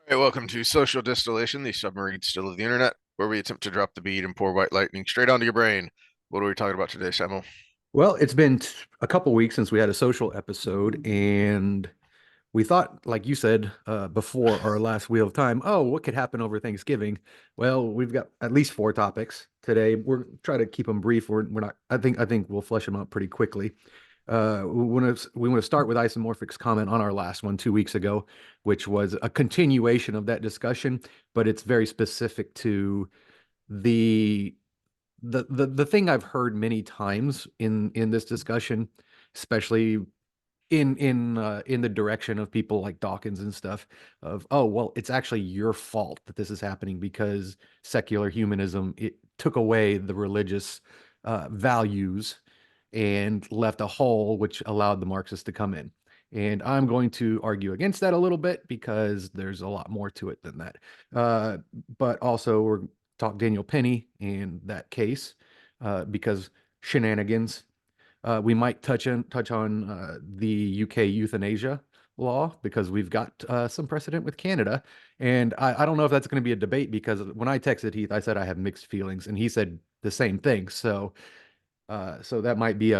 Hey, welcome to Social Distillation, the submarine still of the internet, where we attempt to drop the bead and pour white lightning straight onto your brain. What are we talking about today, Samuel? Well, it's been a couple weeks since we had a social episode, and we thought, like you said before our last Wheel of Time, oh, what could happen over Thanksgiving? Well, we've got at least four topics today. We're trying to keep them brief. We're not. I think we'll flesh them out pretty quickly. We want to start with Isomorphic's comment on our last one 2 weeks ago, which was a continuation of that discussion, but it's very specific to the the thing I've heard many times in this discussion, especially in the direction of people like Dawkins and stuff, of, oh, well, it's actually your fault that this is happening because secular humanism, it took away the religious values and left a hole which allowed the Marxists to come in. And I'm going to argue against that a little bit because there's a lot more to it than that. Uh, but also, we're talk Daniel Penny and that case because Shenanigans. We might touch on the UK euthanasia law because we've got some precedent with Canada, and I don't know if that's going to be a debate because when I texted Heath, I said I have mixed feelings, and he said the same thing. So that might be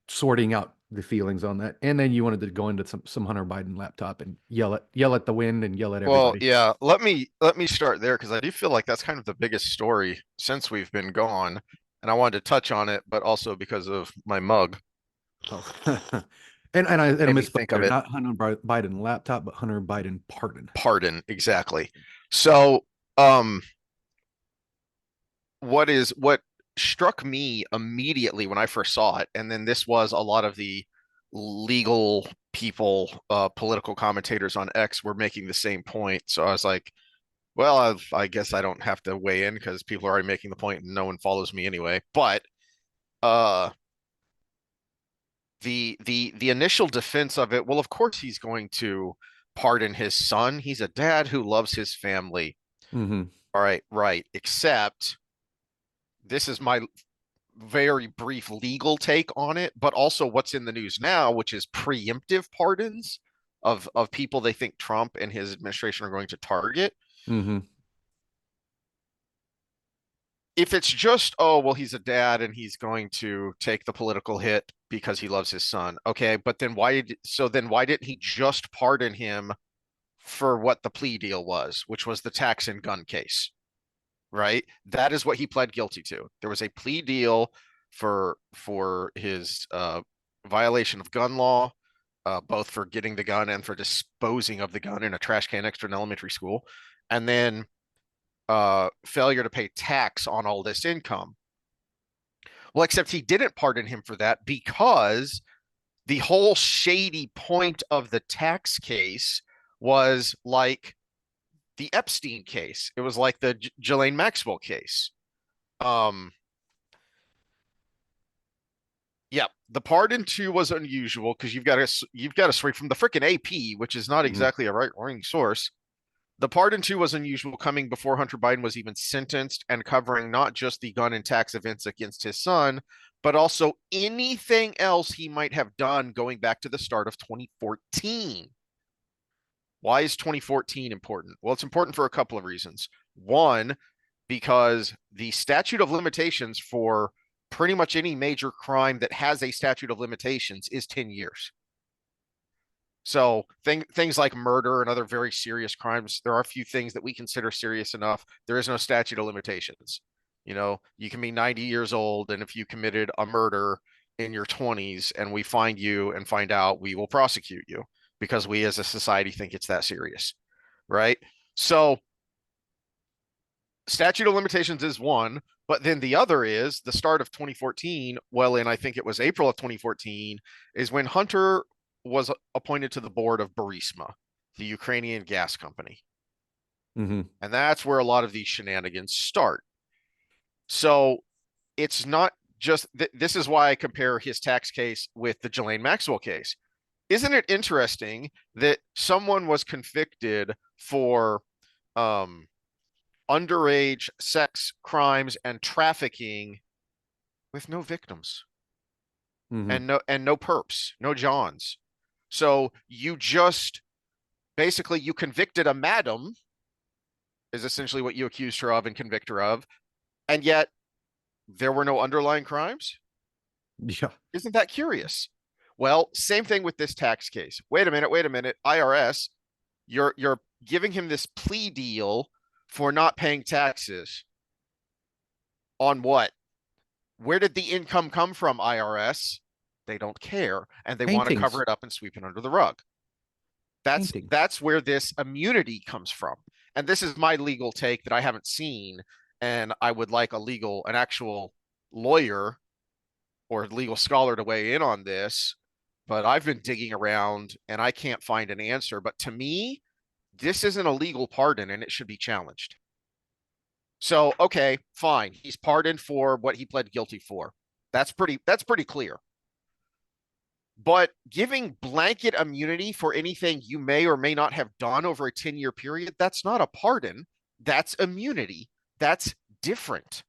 sorting out the feelings on that. And then you wanted to go into some Hunter Biden laptop and yell at the wind and yell at Well, everybody. yeah, let me start there because I do feel like that's kind of the biggest story since we've been gone, and I wanted to touch on it, but also because of my mug Oh, and I made me misspoke think of there. it. Not Hunter Biden laptop, but Hunter Biden pardon. Pardon, exactly. So, um, what struck me immediately when I first saw it, and then this was a lot of the legal people, political commentators on X were making the same point. So I was like, well, I guess I don't have to weigh in because people are already making the point and no one follows me anyway. But uh, the initial defense of it, well, of course he's going to pardon his son. He's a dad who loves his family. Hmm. All right, right. Except this is my very brief legal take on it, but also what's in the news now, which is preemptive pardons of people they think Trump and his administration are going to target. Hmm. If it's just, oh, well, he's a dad and he's going to take the political hit because he loves his son. Okay, but then why didn't he just pardon him for what the plea deal was, which was the tax and gun case, right? That is what he pled guilty to. There was a plea deal for his violation of gun law, both for getting the gun and for disposing of the gun in a trash can next to an elementary school, and then failure to pay tax on all this income. Well, except he didn't pardon him for that because the whole shady point of the tax case was like the Epstein case. It was like the Ghislaine Maxwell case. Um, yeah, the pardon too was unusual because you've got to straight from the freaking AP, which is not Hmm. exactly a right-wing source. The pardon too was unusual, coming before Hunter Biden was even sentenced and covering not just the gun and tax events against his son, but also anything else he might have done going back to the start of 2014. Why is 2014 important? Well, it's important for a couple of reasons. One, because the statute of limitations for pretty much any major crime that has a statute of limitations is 10 years. So things like murder and other very serious crimes, there are a few things that we consider serious enough. There is no statute of limitations. You know, you can be 90 years old, and if you committed a murder in your 20s and we find you and find out, we will prosecute you because we as a society think it's that serious, right? So statute of limitations is one, but then the other is the start of 2014. Well, and I think it was April of 2014 is when Hunter was appointed to the board of Burisma, the Ukrainian gas company. Hmm. And that's where a lot of these shenanigans start. So it's not just this is why I compare his tax case with the Ghislaine Maxwell case. Isn't it interesting that someone was convicted for um, underage sex crimes and trafficking with no victims Hmm. and no perps, no Johns. So you just Basically, you convicted a madam, is essentially what you accused her of and convict her of, and yet there were no underlying crimes. Yeah. Isn't that curious? Well, same thing with this tax case. Wait a minute, wait a minute. IRS, you're giving him this plea deal for not paying taxes. On what? Where did the income come from, IRS? They don't care, and they want to cover Paintings. it up and sweep it under the rug. That's Paintings. that's where this immunity comes from. And this is my legal take that I haven't seen, and I would like an actual lawyer or legal scholar to weigh in on this, but I've been digging around and I can't find an answer. But to me, this isn't a legal pardon and it should be challenged. So, okay, fine. He's pardoned for what he pled guilty for. That's pretty clear. But giving blanket immunity for anything you may or may not have done over a 10-year period, that's not a pardon. That's immunity. That's different.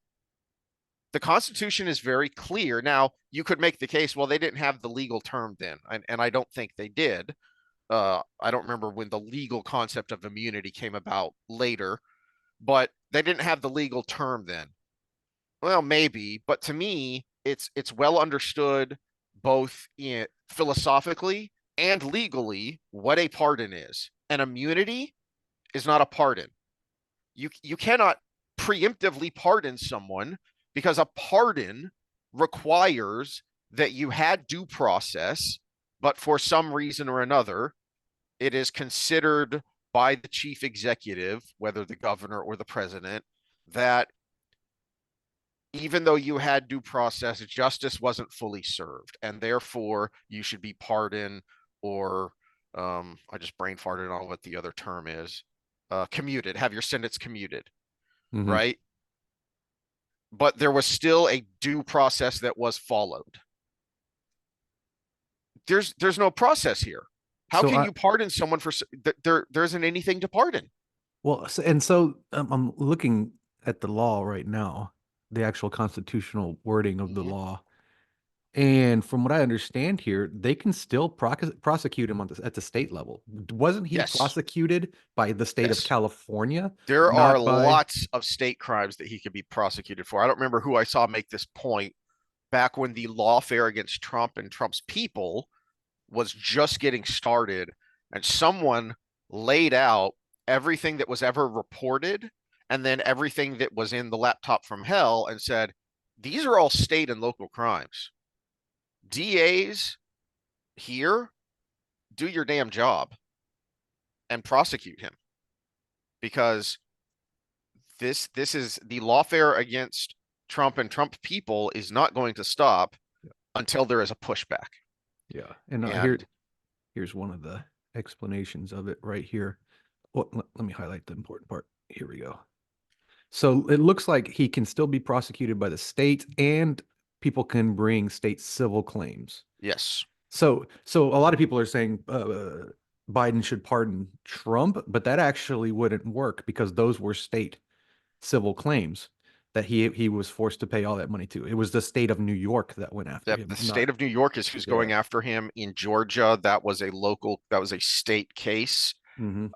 The Constitution is very clear. Now, you could make the case, well, they didn't have the legal term then, and I don't think they did. I don't remember when the legal concept of immunity came about later, but they didn't have the legal term then. Well, maybe, but to me, it's well understood both philosophically and legally what a pardon is. An immunity is not a pardon. You cannot preemptively pardon someone because a pardon requires that you had due process, but for some reason or another, it is considered by the chief executive, whether the governor or the president, that even though you had due process, justice wasn't fully served, and therefore you should be pardoned or I just brain farted on what the other term is. Commuted, have your sentence commuted, Mm-hmm. right? But there was still a due process that was followed. There's no process here. How So can I you pardon someone for there isn't anything to pardon? I'm looking at the law right now, the actual constitutional wording of the Mm-hmm. law. And from what I understand here, they can still prosecute him at the state level. Wasn't he Yes, prosecuted by the state of yes. California, There are not by? lots of state crimes that he could be prosecuted for. I don't remember who I saw make this point back when the lawfare against Trump and Trump's people was just getting started, and someone laid out everything that was ever reported and then everything that was in the laptop from hell and said, these are all state and local crimes. DAs here, do your damn job and prosecute him because this is the lawfare against Trump and Trump people is not going to stop until there is a pushback. Yeah. And And here's one of the explanations of it right here. Well, let me highlight the important part. Here we go. So it looks like he can still be prosecuted by the state, and people can bring state civil claims. yes, So a lot of people are saying Biden should pardon Trump, but that actually wouldn't work because those were state civil claims that he was forced to pay all that money to. It was the state of New York that went after that him, the state not. of New York is who's Yeah. going after him. In Georgia, that was a state case. Hmm.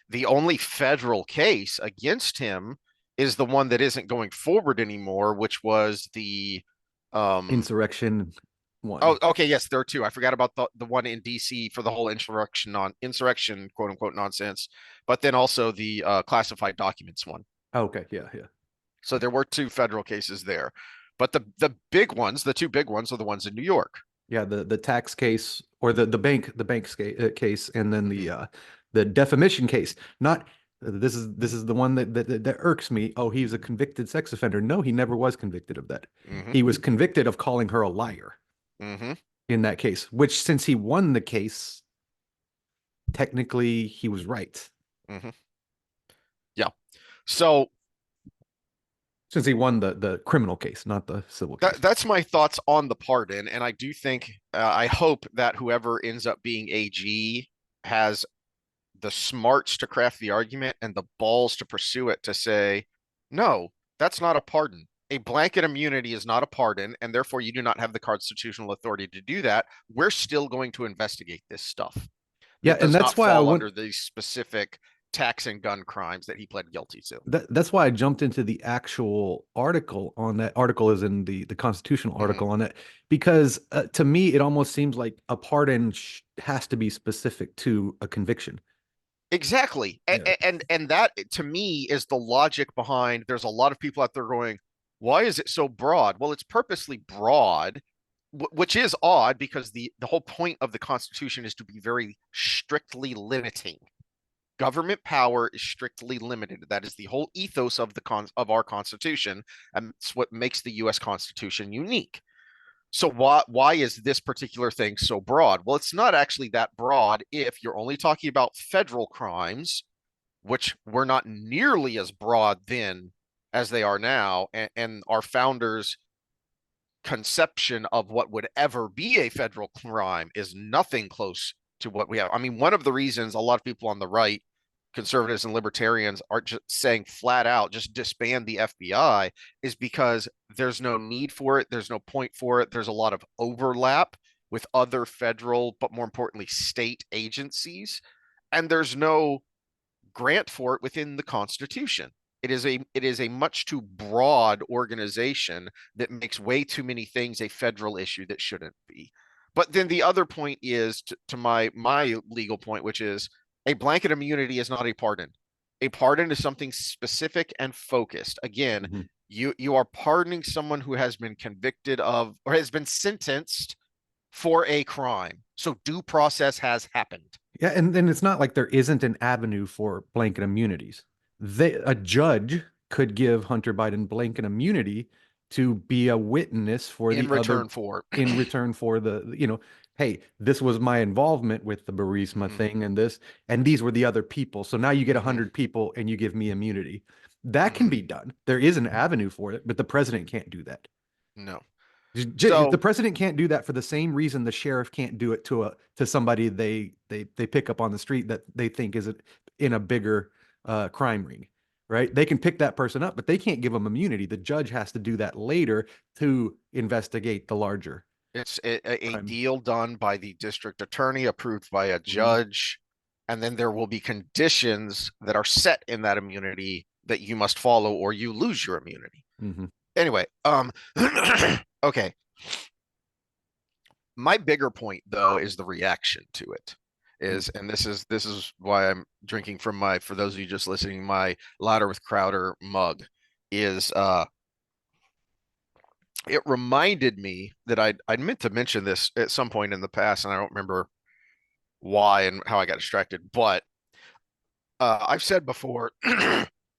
The only federal case against him is the one that isn't going forward anymore, which was the um Insurrection oh, one. okay, yes, there are two. I forgot about the one in DC for the whole insurrection quote unquote nonsense, but then also the classified documents one. Okay, yeah, yeah. So there were two federal cases there. But the big ones, the two big ones are the ones in New York. Yeah, the tax case, or the bank case, and then Mm-hmm. the defamation case. Not this is the one that irks me. Oh, he's a convicted sex offender. No, he never was convicted of that. Mm-hmm. He was convicted of calling her a liar Mm-hmm. in that case, which, since he won the case, technically he was right. Mm-hmm. Yeah. So Since he won the criminal case, not the civil case. that's my thoughts on the pardon, and I do think I hope that whoever ends up being AG has the smarts to craft the argument and the balls to pursue it to say, no, that's not a pardon. A blanket immunity is not a pardon, and therefore you do not have the constitutional authority to do that. We're still going to investigate this stuff. Yeah, That and does that's not why I fall went under these specific tax and gun crimes that he pled guilty to. that's why I jumped into the actual article on that. Article is in the constitutional Mhm. article on it, because to me it almost seems like a pardon has to be specific to a conviction. Exactly. Yeah. And that to me is the logic behind there's a lot of people out there going, why is it so broad? Well, it's purposely broad, which is odd because the whole point of the Constitution is to be very strictly limiting. Government power is strictly limited. That is the whole ethos of of our Constitution, and it's what makes the US Constitution unique. So why is this particular thing so broad? Well, it's not actually that broad if you're only talking about federal crimes, which were not nearly as broad then as they are now, and our founders conception of what would ever be a federal crime is nothing close to what we have. I mean, one of the reasons a lot of people on the right, conservatives and libertarians, are just saying flat out, just disband the FBI, is because there's no need for it. There's no point for it. There's a lot of overlap with other federal, but more importantly, state agencies. And there's no grant for it within the Constitution. It is a much too broad organization that makes way too many things a federal issue that shouldn't be. But then the other point is to my legal point, which is a blanket immunity is not a pardon. A pardon is something specific and focused. Again, Mhm. you are pardoning someone who has been convicted of or has been sentenced for a crime. So due process has happened. Yeah, and then it's not like there isn't an avenue for blanket immunities. A judge could give Hunter Biden blanket immunity to be a witness for In the other return for in return for hey, this was my involvement with the Burisma mm-hmm, thing and this, and these were the other people. So now you get mm-hmm, 100 people and you give me immunity. That can mm-hmm. be done. There is an avenue for it, but the president can't do that. No. The So president can't do that for the same reason the sheriff can't do it to somebody they pick up on the street that they think is in a bigger crime ring, right? They can pick that person up, but they can't give them immunity. The judge has to do that later to investigate the larger it's a crime. deal done by the district attorney, approved by a Mhm. judge, and then there will be conditions that are set in that immunity that you must follow or you lose your immunity. Mhm. Anyway, okay. My bigger point though is the reaction to it. Is Mhm. and this is why I'm drinking from my, for those of you just listening, my Louder with Crowder mug is it reminded me that I'd meant to mention this at some point in the past, and I don't remember why and how I got distracted. But I've said before,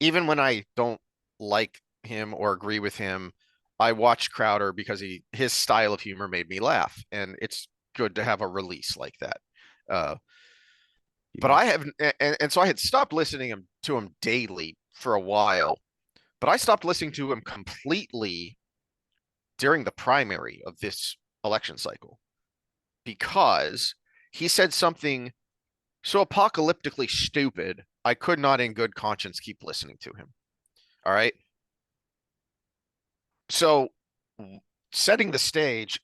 even when I don't like him or agree with him, I watch Crowder because his style of humor made me laugh, and it's good to have a release like that. Uh, but Yeah. I haven't, and so I had stopped listening to him daily for a while, but I stopped listening to him completely during the primary of this election cycle because he said something so apocalyptically stupid, I could not in good conscience keep listening to him. All right. So, setting the stage,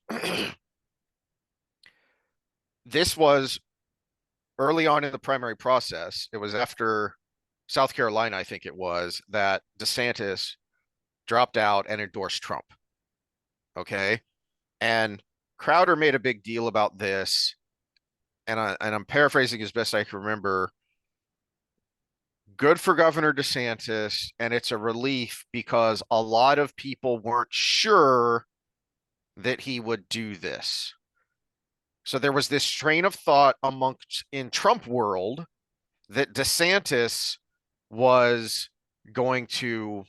this was early on in the primary process. It was after South Carolina, I think it was, that DeSantis dropped out and endorsed Trump. Okay. And Crowder made a big deal about this. And I'm paraphrasing as best I can remember. Good for Governor DeSantis, and it's a relief because a lot of people weren't sure that he would do this. So there was this train of thought amongst in Trump world that DeSantis was going to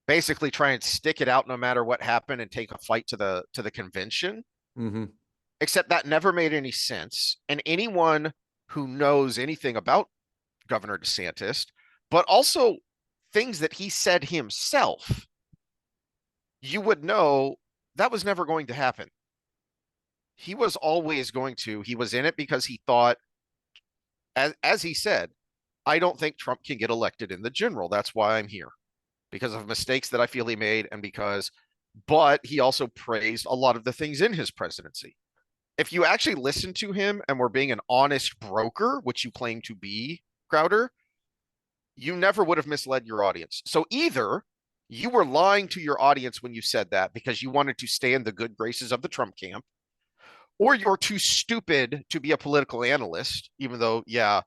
basically try and stick it out no matter what happened and take a fight to the convention. Mhm. Except that never made any sense. And anyone who knows anything about Governor DeSantis, but also things that he said himself, you would know that was never going to happen. He was always going to, he was in it because he thought, as he said, I don't think Trump can get elected in the general. That's why I'm here, because of mistakes that I feel he made, and because, but he also praised a lot of the things in his presidency. if you actually listened to him and were being an honest broker, which you claim to be, Crowder, you never would have misled your audience. So either you were lying to your audience when you said that because you wanted to stay in the good graces of the Trump camp, or you're too stupid to be a political analyst, even though, yeah,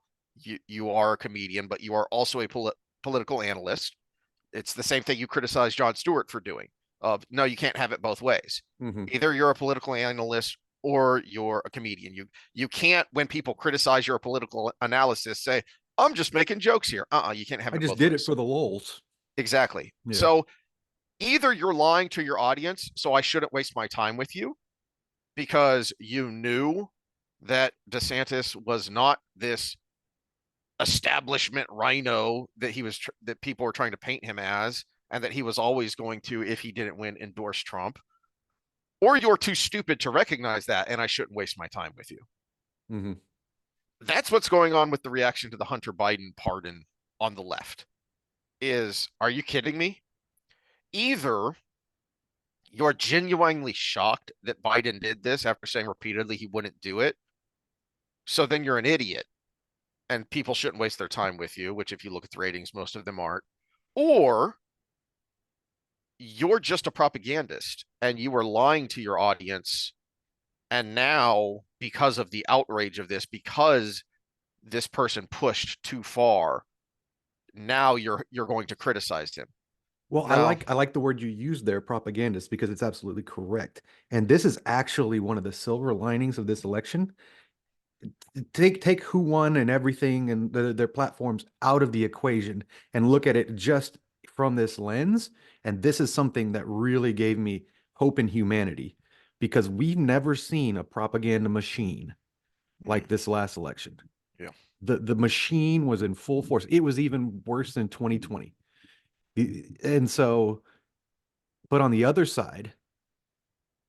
you are a comedian, but you are also a political analyst. It's the same thing you criticize Jon Stewart for doing. No, you can't have it both ways. Mm-hmm. Either you're a political analyst or you're a comedian. You can't, when people criticize your political analysis, say, I'm just making jokes here. You can't have I it just both did it ways. for the lols. Exactly. Yeah. So either you're lying to your audience, so I shouldn't waste my time with you because you knew that DeSantis was not this establishment rhino that that people were trying to paint him as, and that he was always going to, if he didn't win, endorse Trump, or you're too stupid to recognize that, and I shouldn't waste my time with you. Mm-hmm. That's what's going on with the reaction to the Hunter Biden pardon on the left. Are you kidding me? Either you're genuinely shocked that Biden did this after saying repeatedly he wouldn't do it, so then you're an idiot and people shouldn't waste their time with you, which if you look at the ratings, most of them aren't. Or you're just a propagandist and you were lying to your audience. And now, because of the outrage of this, because this person pushed too far, now you're going to criticize him. Well, No. I like the word you used there, propagandist, because it's absolutely correct. And this is actually one of the silver linings of this election. Take who won and everything and their platforms out of the equation and look at it just from this lens. And this is something that really gave me hope in humanity because we've never seen a propaganda machine like this last election. Yeah. The machine was in full force. It was even worse than 2020. And so, but on the other side,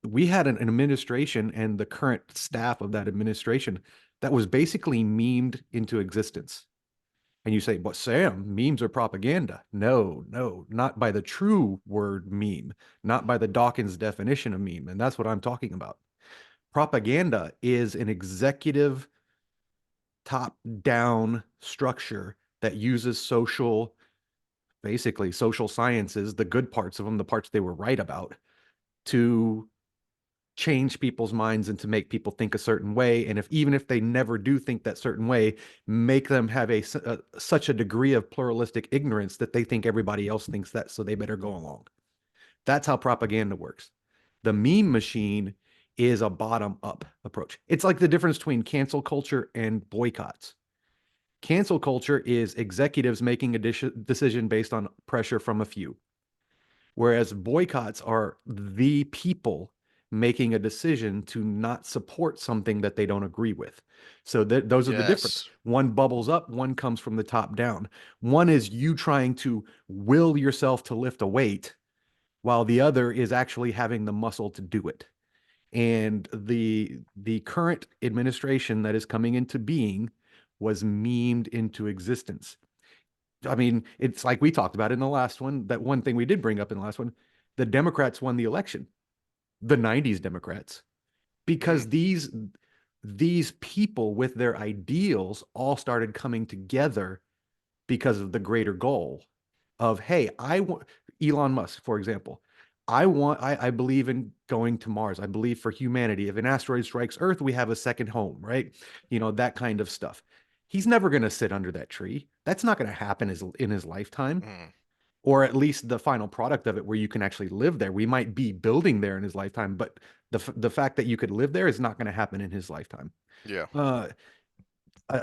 we had an administration and the current staff of that administration that was basically memed into existence. And you say, but Sam, memes are propaganda. No, no, not by the true word meme, not by the Dawkins definition of meme. And that's what I'm talking about. Propaganda is an executive top down structure that uses basically social sciences, the good parts of them, the parts they were right about, to change people's minds and to make people think a certain way. And if even if they never do think that certain way, make them have such a degree of pluralistic ignorance that they think everybody else thinks that, so they better go along. That's how propaganda works. The meme machine is a bottom up approach. It's like the difference between cancel culture and boycotts. Cancel culture is executives making a decision based on pressure from a few, whereas boycotts are the people making a decision to not support something that they don't agree with. So those are the difference. Yes. One bubbles up, one comes from the top down. One is you trying to will yourself to lift a weight, while the other is actually having the muscle to do it. And the current administration that is coming into being was memed into existence. I mean, it's like we talked about in the last one, that one thing we did bring up in the last one, the Democrats won the election, the 90s Democrats, Mm, because these people with their ideals all started coming together because of the greater goal of, hey, I want Elon Musk, for example. I believe in going to Mars. I believe for humanity. If an asteroid strikes Earth, we have a second home, right? You know, that kind of stuff. He's never going to sit under that tree. That's not going to happen in his lifetime, mm, or at least the final product of it where you can actually live there. We might be building there in his lifetime, but the fact that you could live there is not going to happen in his lifetime. yeah. Uh,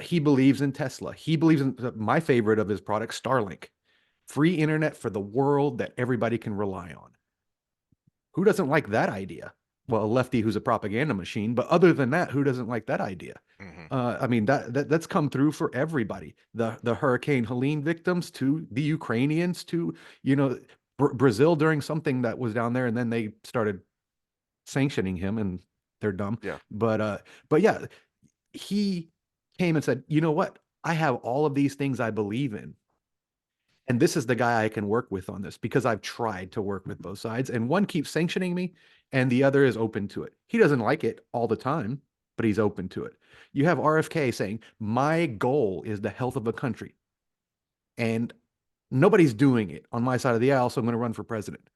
he believes in Tesla. He believes in my favorite of his products, Starlink, free internet for the world that everybody can rely on. Who doesn't like that idea? Well, a lefty who's a propaganda machine, but other than that, who doesn't like that idea? Hmm. I mean that's come through for everybody. The Hurricane Helene victims to the Ukrainians to you know Brazil during something that was down there, and then they started sanctioning him, and they're dumb. Yeah. But yeah, he came and said, you know what? I have all of these things I believe in. And this is the guy I can work with on this because I've tried to work with both sides. And one keeps sanctioning me, and the other is open to it. He doesn't like it all the time, but he's open to it. You have RFK saying, "My goal is the health of a country." And nobody's doing it on my side of the aisle, so I'm going to run for president.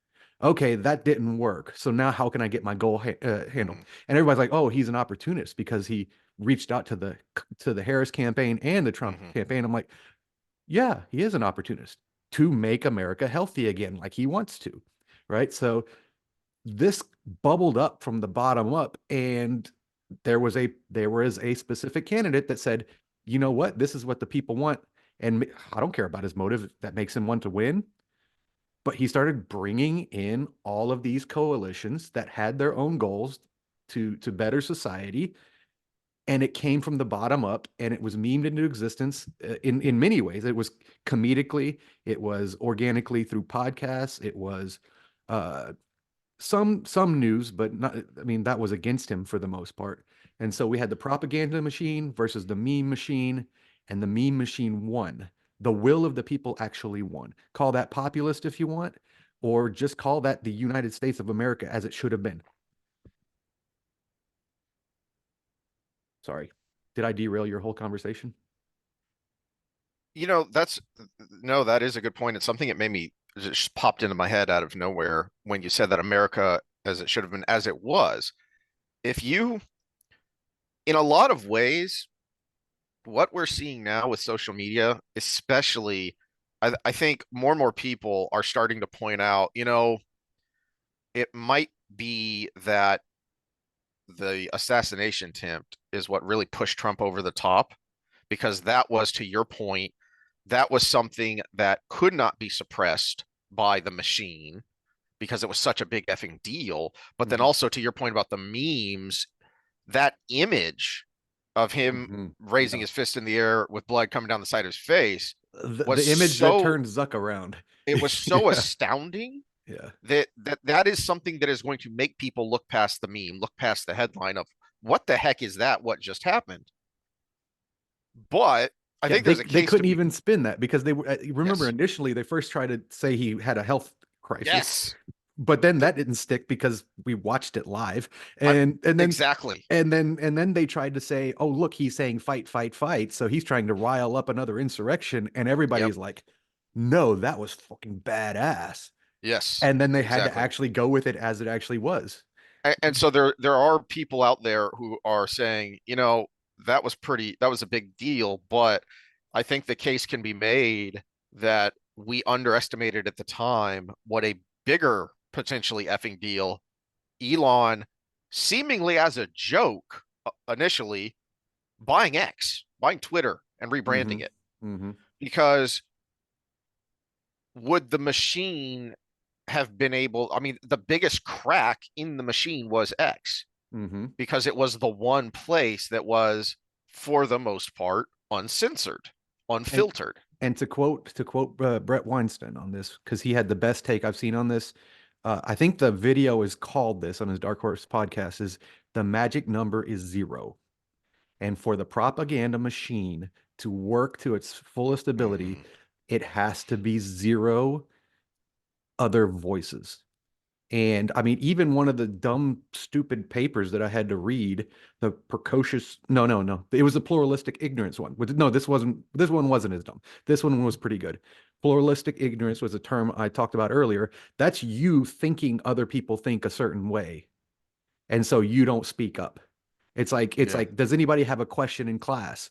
Okay, that didn't work. So now how can I get my goal handled? Mm-hmm. And everybody's like, "Oh, he's an opportunist because he reached out to the Harris campaign and the Trump Mm-hmm. campaign." I'm like, "Yeah, he is an opportunist to make America healthy again like he wants to." Right? So this bubbled up from the bottom up, and there was a specific candidate that said, "You know what? This is what the people want." And I don't care about his motive that makes him want to win, but he started bringing in all of these coalitions that had their own goals to better society, and it came from the bottom up, and it was memed into existence in many ways. It was comedically, it was organically through podcasts, it was uh, some news, but not. I mean, that was against him for the most part. And so we had the propaganda machine versus the meme machine, and the meme machine won. The will of the people actually won. Call that populist if you want, or just call that the United States of America as it should have been. Sorry. Did I derail your whole conversation? That's no, that is a good point. It's something that made me just popped into my head out of nowhere when you said that America as it should have been, as it was. If you, in a lot of ways, what we're seeing now with social media, especially, I think more and more people are starting to point out, it might be that the assassination attempt is what really pushed Trump over the top, because that was, to your point, that was something that could not be suppressed by the machine because it was such a big effing deal. But then Mm-hmm. also, to your point about the memes, that image of him Mm-hmm. raising Yeah. his fist in the air with blood coming down the side of his face was The image that so turned Zuck around. it was so Yeah. astounding Yeah. that is something that is going to make people look past the meme, look past the headline of what the heck is that? What just happened? But I Yeah, think there's a they case to couldn't be. even spin that because they were remember Yes. initially they first tried to say he had a health crisis, Yes. but then The, that didn't stick because we watched it live, I, and then exactly. they tried to say, "Oh, look, he's saying fight, fight, fight," so he's trying to rile up another insurrection, and Yep. everybody's like, "No, that was fucking badass," Yes. and then they had to Exactly. actually go with it as it actually was. And so there are people out there who are saying, that was a big deal, but I think the case can be made that we underestimated at the time what a bigger potentially effing deal Elon, seemingly as a joke, initially buying X, buying Twitter and Mm-hmm. rebranding it. Mm-hmm. Because would the machine have been able, I mean, the biggest crack in the machine was X, Mm-hmm. because it was the one place that was, for the most part, uncensored, And unfiltered. to quote Brett Weinstein on this because he had the best take I've seen on this. I think the video is called this on his Dark Horse podcast is the magic number is zero. And for the propaganda machine to work to its fullest ability, Mm-hmm. it has to be zero other voices. And I mean, even one of the dumb, stupid papers that I had to read, the precocious, no, no, no, it was the pluralistic ignorance one. No, this one wasn't as dumb. This one was pretty good. Pluralistic ignorance was a term I talked about earlier. That's you thinking other people think a certain way. And so you don't speak up. Yeah. Does anybody have a question in class?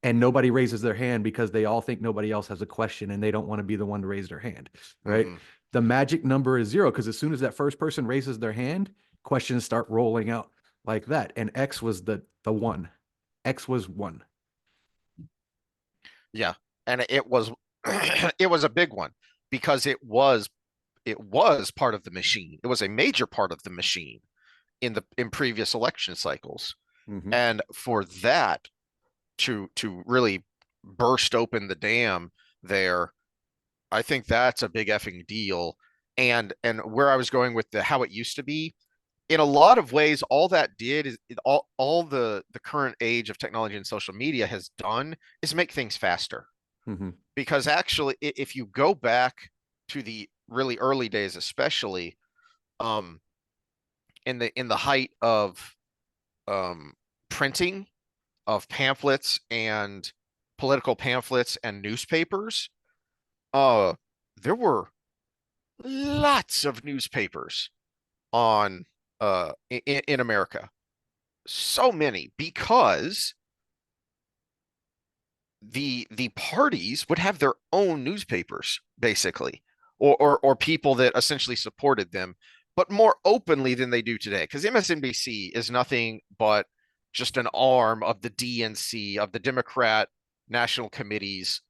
And nobody raises their hand because they all think nobody else has a question and they don't want to be the one to raise their hand, right? Mm-hmm. The magic number is zero because as soon as that first person raises their hand, questions start rolling out like that. And X was the one. X was one. Yeah. And it was it was a big one because it was part of the machine. It was a major part of the machine in previous election cycles. Mm-hmm. And for that to really burst open the dam there, I think that's a big effing deal. And where I was going with the how it used to be, in a lot of ways, all that did is all the current age of technology and social media has done is make things faster. Mm-hmm. Because actually, if you go back to the really early days, especially, um, in the height of um, printing of pamphlets and political pamphlets and newspapers, uh, there were lots of newspapers on in America. So many because the parties would have their own newspapers basically, or people that essentially supported them, but more openly than they do today, because MSNBC is nothing but just an arm of the DNC, of the Democrat National Committee's,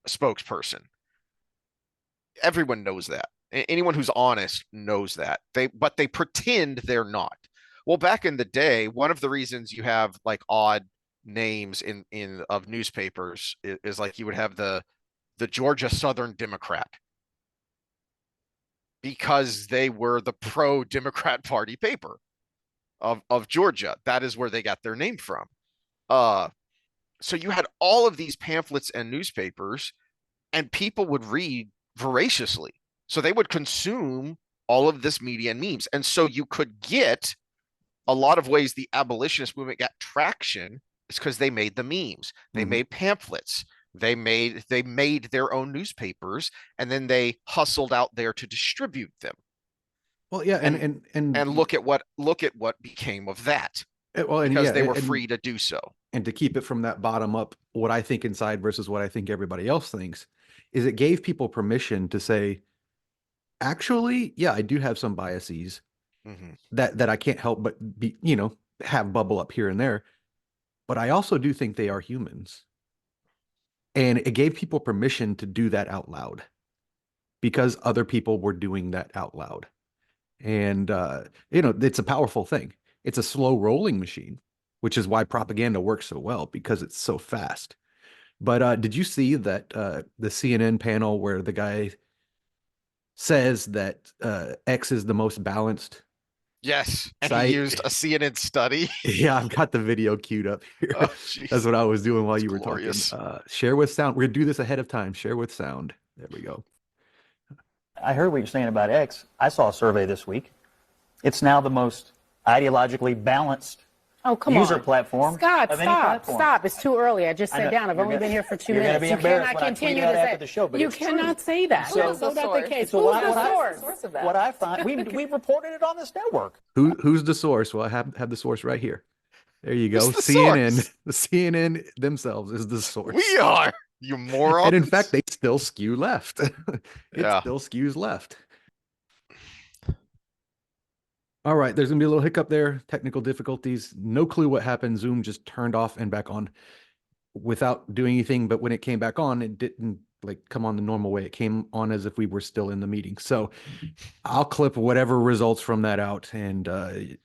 spokesperson. Everyone knows that. Anyone who's honest knows that. But they pretend they're not. Well, back in the day, one of the reasons you have like odd names in of newspapers is like you would have the Georgia Southern Democrat, because they were the pro Democrat Party paper of Georgia. That is where they got their name from. Uh so you had all of these pamphlets and newspapers, and people would read voraciously. So they would consume all of this media and memes. And so you could get a lot of ways the abolitionist movement got traction is because they made the memes, they Mhm. made pamphlets, they made their own newspapers, and then they hustled out there to distribute them. Well, yeah, and And and and and look at what became of that, well, and because yeah, they were free to do so. and to keep it from that bottom up, what I think inside versus what I think everybody else thinks, is it gave people permission to say, actually, yeah, I do have some biases Mm-hmm. that I can't help but be, have bubble up here and there, but I also do think they are humans. And it gave people permission to do that out loud because other people were doing that out loud. And it's a powerful thing. It's a slow rolling machine, which is why propaganda works so well because it's so fast. But did you see that the CNN panel where the guy says that X is the most balanced Yes, and he site? used a CNN study. Yeah, I've got the video queued up here. Oh, That's jeez, what I was doing while it's you were talking. glorious. Share with sound. We're gonna do this ahead of time. Share with sound. There we go. I heard what you're saying about X. I saw a survey this week. It's now the most ideologically balanced user platform Scott, of any stop, platform. stop. It's too early. I just I sat know. down. I've You're only gonna- been here for 2 you're gonna minutes. be You embarrassed cannot when I continue tweet to out say after the show, but you it's cannot true. say that. So- So that's the case. So Who's what, the what, source? I, what I find, we reported it on this network. Who's the source? Well, I have the source right here. There you Who's go. the CNN. source? The CNN themselves is the source. We are, you And in fact, morons. they still skew left. It Yeah. still skews left. All right, there's gonna be a little hiccup there, technical difficulties. No clue what happened. Zoom just turned off and back on without doing anything. But when it came back on, it didn't like come on the normal way. It came on as if we were still in the meeting. So I'll clip whatever results from that out. And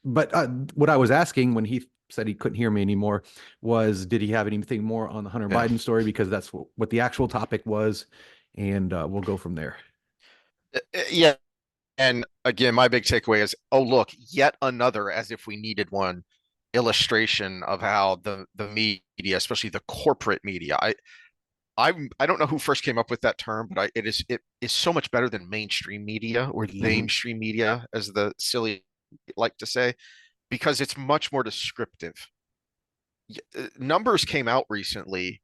but what I was asking when he said he couldn't hear me anymore was, did he have anything more on the Hunter Yeah. Biden story? Because that's what the actual topic was, and we'll go from there. Yeah. And again, my big takeaway is, oh, look, yet another, as if we needed one, illustration of how the media, especially the corporate media, I don't know who first came up with that term, but it is so much better than mainstream media, or lamestream media, as the silly like to say, because it's much more descriptive. Numbers came out recently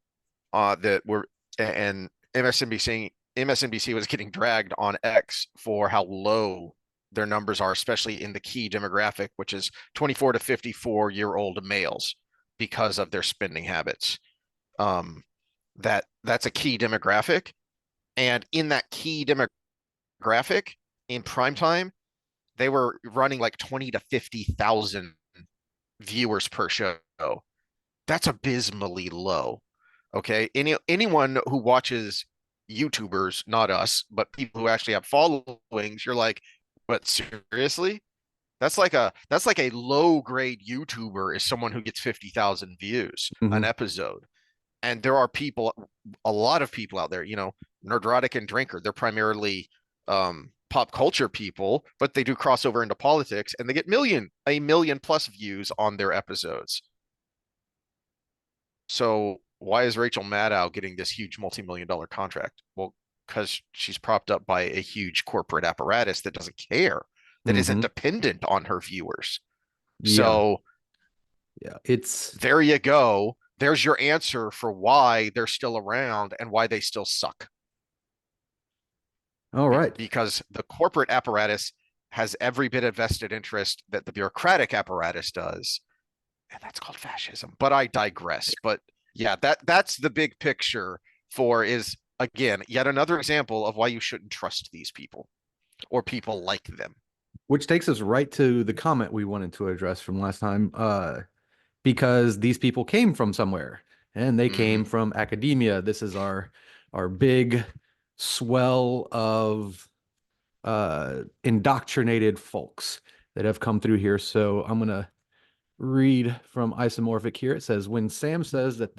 that were, and MSNBC was getting dragged on X for how low their numbers are, especially in the key demographic, which is 24 to 54-year-old males, because of their spending habits. That's a key demographic, and in that key demographic, in prime time, they were running like 20 to 50,000 viewers per show. That's abysmally low. Okay. Anyone who watches YouTubers, not us, but people who actually have followings, you're like, but seriously? That's like a low grade YouTuber is someone who gets 50,000 views an Mhm. episode. And there are people, a lot of people out there, Nerdrotic and Drinker, they're primarily pop culture people, but they do crossover into politics, and they get a million plus views on their episodes. So why is Rachel Maddow getting this huge multi-million-dollar contract? Well, because she's propped up by a huge corporate apparatus that doesn't care that isn't dependent on her viewers. Yeah. So Yeah. It's there you go. There's your answer for why they're still around and why they still suck. all right. Because the corporate apparatus has every bit of vested interest that the bureaucratic apparatus does, and that's called fascism. But I digress. But yeah, that's the big picture for is again yet another example of why you shouldn't trust these people or people like them. Which takes us right to the comment we wanted to address from last time, because these people came from somewhere and they came from academia. This is our big swell of indoctrinated folks that have come through here. So I'm gonna read from Isomorphic here. It says, when Sam says that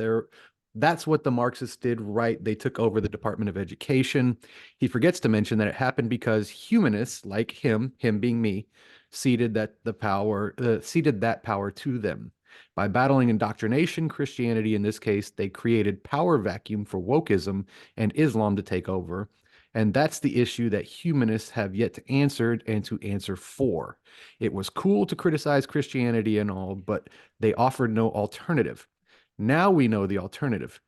that's what the Marxists did, right? They took over the Department of Education. He forgets to mention that it happened because humanists like him being me, ceded that power to them. By battling indoctrination, Christianity in this case, they created power vacuum for wokeism and Islam to take over. And that's the issue that humanists have yet to answer and to answer for. It was cool to criticize Christianity and all, but they offered no alternative. Now we know the alternative: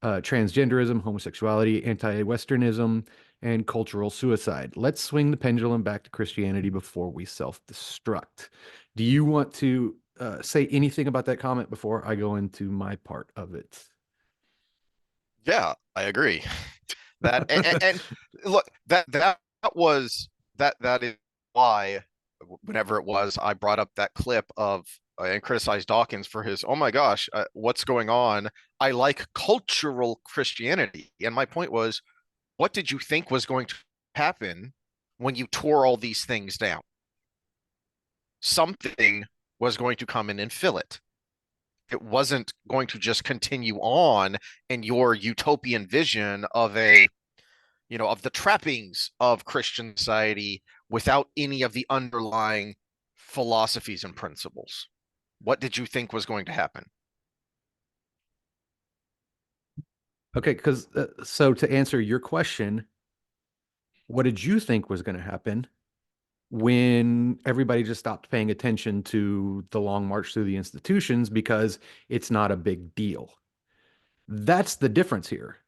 transgenderism, homosexuality, anti-Westernism, and cultural suicide. Let's swing the pendulum back to Christianity before we self-destruct. Do you want to say anything about that comment before I go into my part of it? Yeah, I agree. That and look, that was that is why whenever it was I brought up that clip of and criticized Dawkins for his, oh my gosh, what's going on? I like cultural Christianity. And my point was, what did you think was going to happen when you tore all these things down? Something was going to come in and fill it. It wasn't going to just continue on in your utopian vision of of the trappings of Christian society without any of the underlying philosophies and principles. What did you think was going to happen? Okay, because so to answer your question, what did you think was going to happen when everybody just stopped paying attention to the long march through the institutions because it's not a big deal? That's the difference here.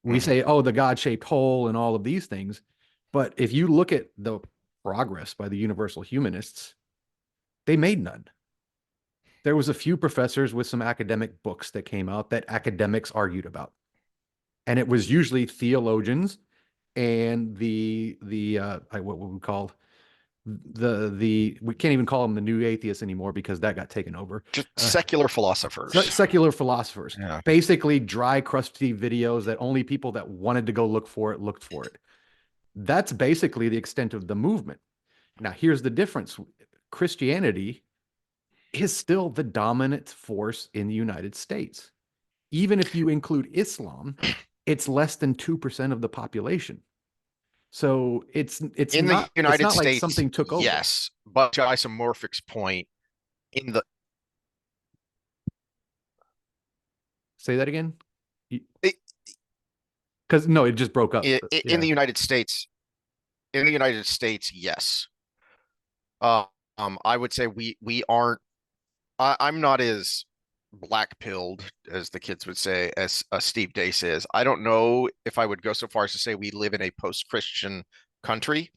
We say, oh, the God-shaped hole and all of these things. But if you look at the progress by the universal humanists, they made none. There was a few professors with some academic books that came out that academics argued about. And it was usually theologians and what we call we can't even call them the new atheists anymore because that got taken over. Just secular philosophers. Secular philosophers. Yeah. Basically dry, crusty videos that only people that wanted to go look for it looked for it. That's basically the extent of the movement. Now, here's the difference. Christianity is still the dominant force in the United States. Even if you include Islam, it's less than 2% of the population. So it's in not, the United it's not States, like something took over. Yes, but to Isomorphic's point, in the say that again, because no, it just broke up. In the United States, yes. I would say we aren't. I'm not as black pilled, as the kids would say, as Steve Deace is. I don't know if I would go so far as to say we live in a post-Christian country.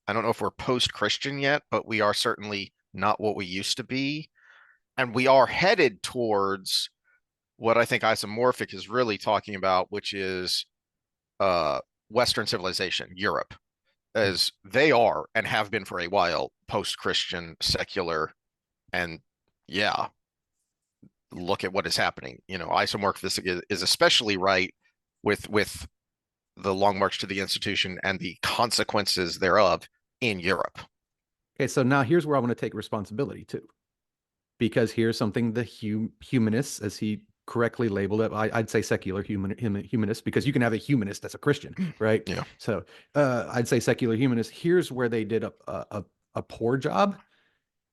I don't know if we're post-Christian yet, but we are certainly not what we used to be. And we are headed towards what I think Isomorphic is really talking about, which is Western civilization, Europe, as they are and have been for a while post-Christian, secular, and yeah, look at what is happening. Isomorphic is especially right with the long march to the institution and the consequences thereof in Europe. Okay, so now here's where I want to take responsibility too, because here's something the humanists, as he correctly labeled it, I'd say secular humanists, because you can have a humanist that's a Christian, right? Yeah. So I'd say secular humanists. Here's where they did a poor job,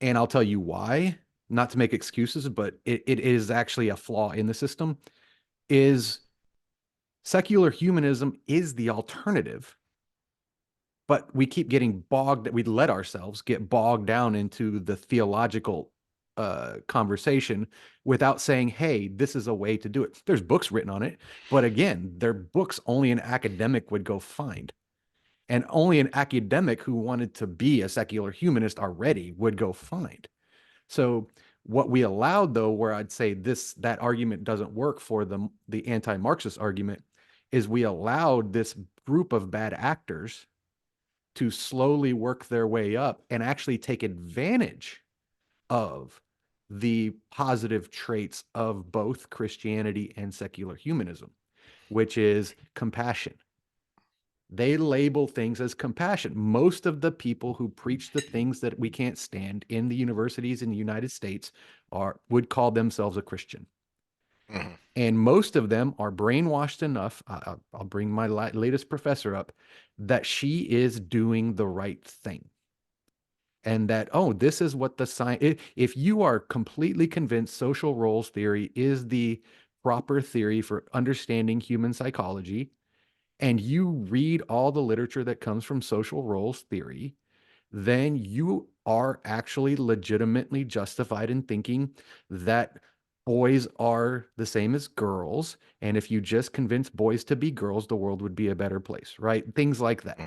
and I'll tell you why. Not to make excuses, but it is actually a flaw in the system. Is secular humanism is the alternative, but we keep getting bogged, we let ourselves get bogged down into the theological conversation without saying, hey, this is a way to do it. There's books written on it, but again, they're books only an academic would go find. And only an academic who wanted to be a secular humanist already would go find. So what we allowed, though, where I'd say that argument doesn't work for the anti-Marxist argument, is we allowed this group of bad actors to slowly work their way up and actually take advantage of the positive traits of both Christianity and secular humanism, which is compassion. They label things as compassion. Most of the people who preach the things that we can't stand in the universities in the United States would call themselves a Christian. Mm-hmm. And most of them are brainwashed enough. I'll bring my latest professor up, that she is doing the right thing. And that, oh, this is what the science, if you are completely convinced social roles theory is the proper theory for understanding human psychology, and you read all the literature that comes from social roles theory, then you are actually legitimately justified in thinking that boys are the same as girls. And if you just convince boys to be girls, the world would be a better place, right? Things like that.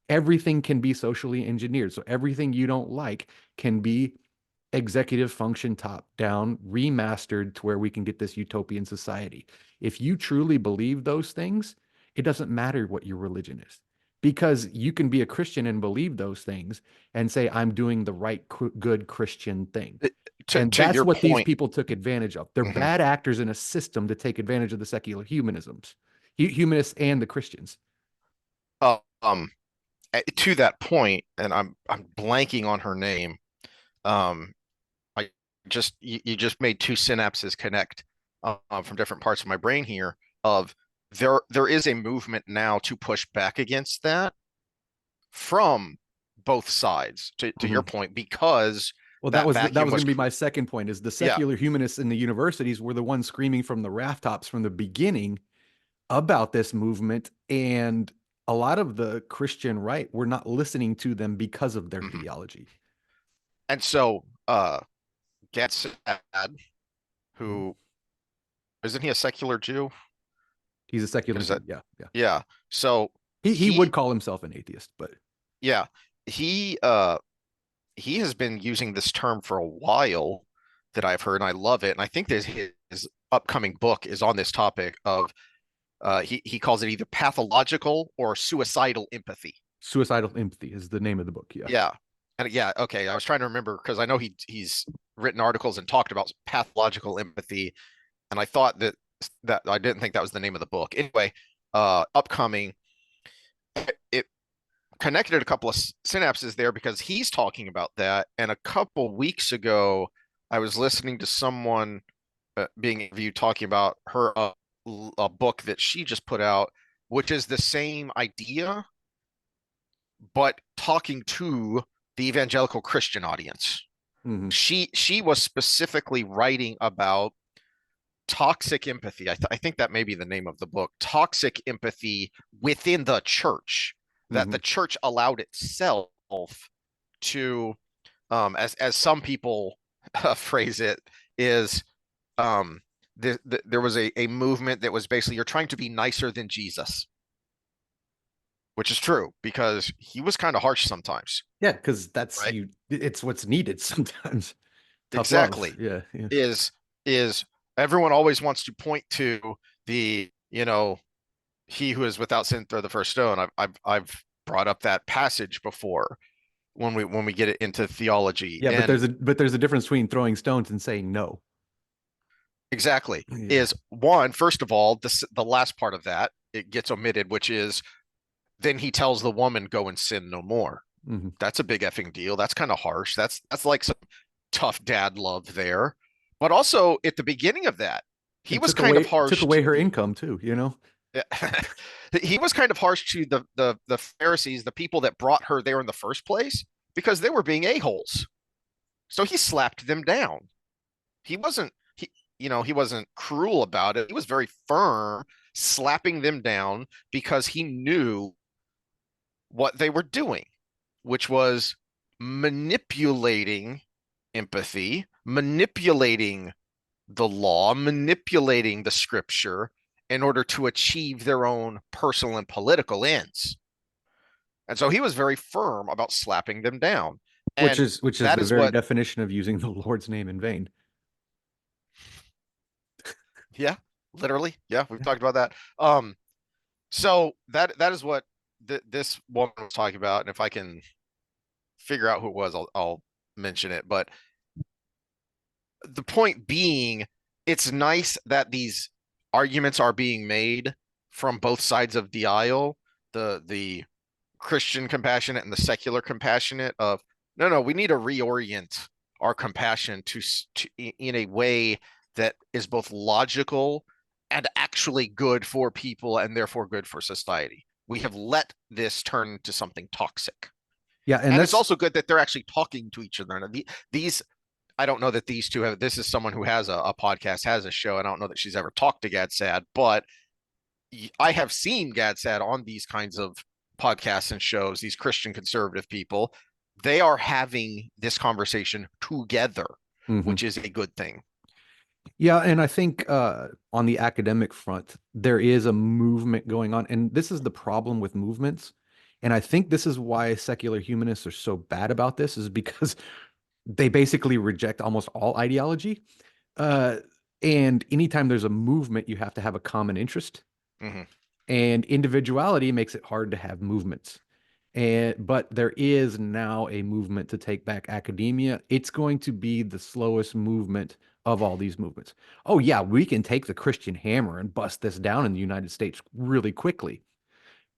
Everything can be socially engineered. So everything you don't like can be executive function top down, remastered to where we can get this utopian society. If you truly believe those things, it doesn't matter what your religion is, because you can be a Christian and believe those things and say, I'm doing the right, good Christian thing. And To that's your what these point, people took advantage of. They're bad actors in a system to take advantage of the secular humanists and the Christians. um, to that point, and I'm blanking on her name. I just you just made two synapses connect from different parts of my brain here. Of there is a movement now to push back against that from both sides. To your point, because Well, that that was going vacuum was to be my second point, is the yeah. secular humanists in the universities were the ones screaming from the rafttops from the beginning about this movement. And a lot of the Christian right were not listening to them because of their theology. And so Gadsad, who isn't he a secular Jew? He's a secular Is Jew. that Yeah, yeah. yeah. So He would call himself an atheist, but yeah, he has been using this term for a while that I've heard, and I love it. And I think that his upcoming book is on this topic of he calls it either pathological or suicidal empathy. suicidal empathy is the name of the book. Yeah. Yeah. And yeah, okay. I was trying to remember because I know he's written articles and talked about pathological empathy, and I thought that I didn't think that was the name of the book. Anyway, upcoming, it connected a couple of synapses there because he's talking about that. And a couple weeks ago, I was listening to someone being interviewed talking about her a book that she just put out, which is the same idea, but talking to the evangelical Christian audience. Mm-hmm. She was specifically writing about toxic empathy. I think that may be the name of the book. Toxic empathy within the church, that the church allowed itself to, as some people phrase it, is there was a movement that was basically you're trying to be nicer than Jesus, which is true because he was kind of harsh sometimes. Yeah, because that's right? it's what's needed sometimes. Tough Exactly. love. Yeah, yeah. Is everyone always wants to point to the, he who is without sin throw the first stone. I've brought up that passage before when we get it into theology. Yeah, And but there's a difference between throwing stones and saying no. exactly. Yeah. Is one, first of all, the last part of that, it gets omitted, which is then he tells the woman, go and sin no more. Mm-hmm. That's a big effing deal. That's kind of harsh. That's like some tough dad love there. But also at the beginning of that, he was kind of harsh. Took away her income too, He was kind of harsh to the Pharisees, the people that brought her there in the first place, because they were being a-holes. So he slapped them down. He wasn't he wasn't cruel about it. He was very firm, slapping them down because he knew what they were doing, which was manipulating empathy, manipulating the law, manipulating the scripture in order to achieve their own personal and political ends. And so he was very firm about slapping them down. And Which is that the is very what, definition of using the Lord's name in vain. yeah, literally. Yeah, we've Yeah. talked about that. So that is what this woman was talking about. And if I can figure out who it was, I'll mention it. But the point being, it's nice that these arguments are being made from both sides of the aisle, the Christian compassionate and the secular compassionate of no, we need to reorient our compassion to in a way that is both logical and actually good for people and therefore good for society. We have let this turn into something toxic. Yeah, and And it's that's also good that they're actually talking to each other. These I don't know that these two have. This is someone who has a podcast, has a show. I don't know that she's ever talked to Gadsad, but I have seen Gadsad on these kinds of podcasts and shows. These Christian conservative people, they are having this conversation together, mhm. which is a good thing. Yeah, and I think on the academic front, there is a movement going on, and this is the problem with movements. And I think this is why secular humanists are so bad about this, is because they basically reject almost all ideology. Uh, and anytime there's a movement, you have to have a common interest. Mm-hmm. And individuality makes it hard to have movements. But there is now a movement to take back academia. It's going to be the slowest movement of all these movements. Oh yeah, we can take the Christian hammer and bust this down in the United States really quickly.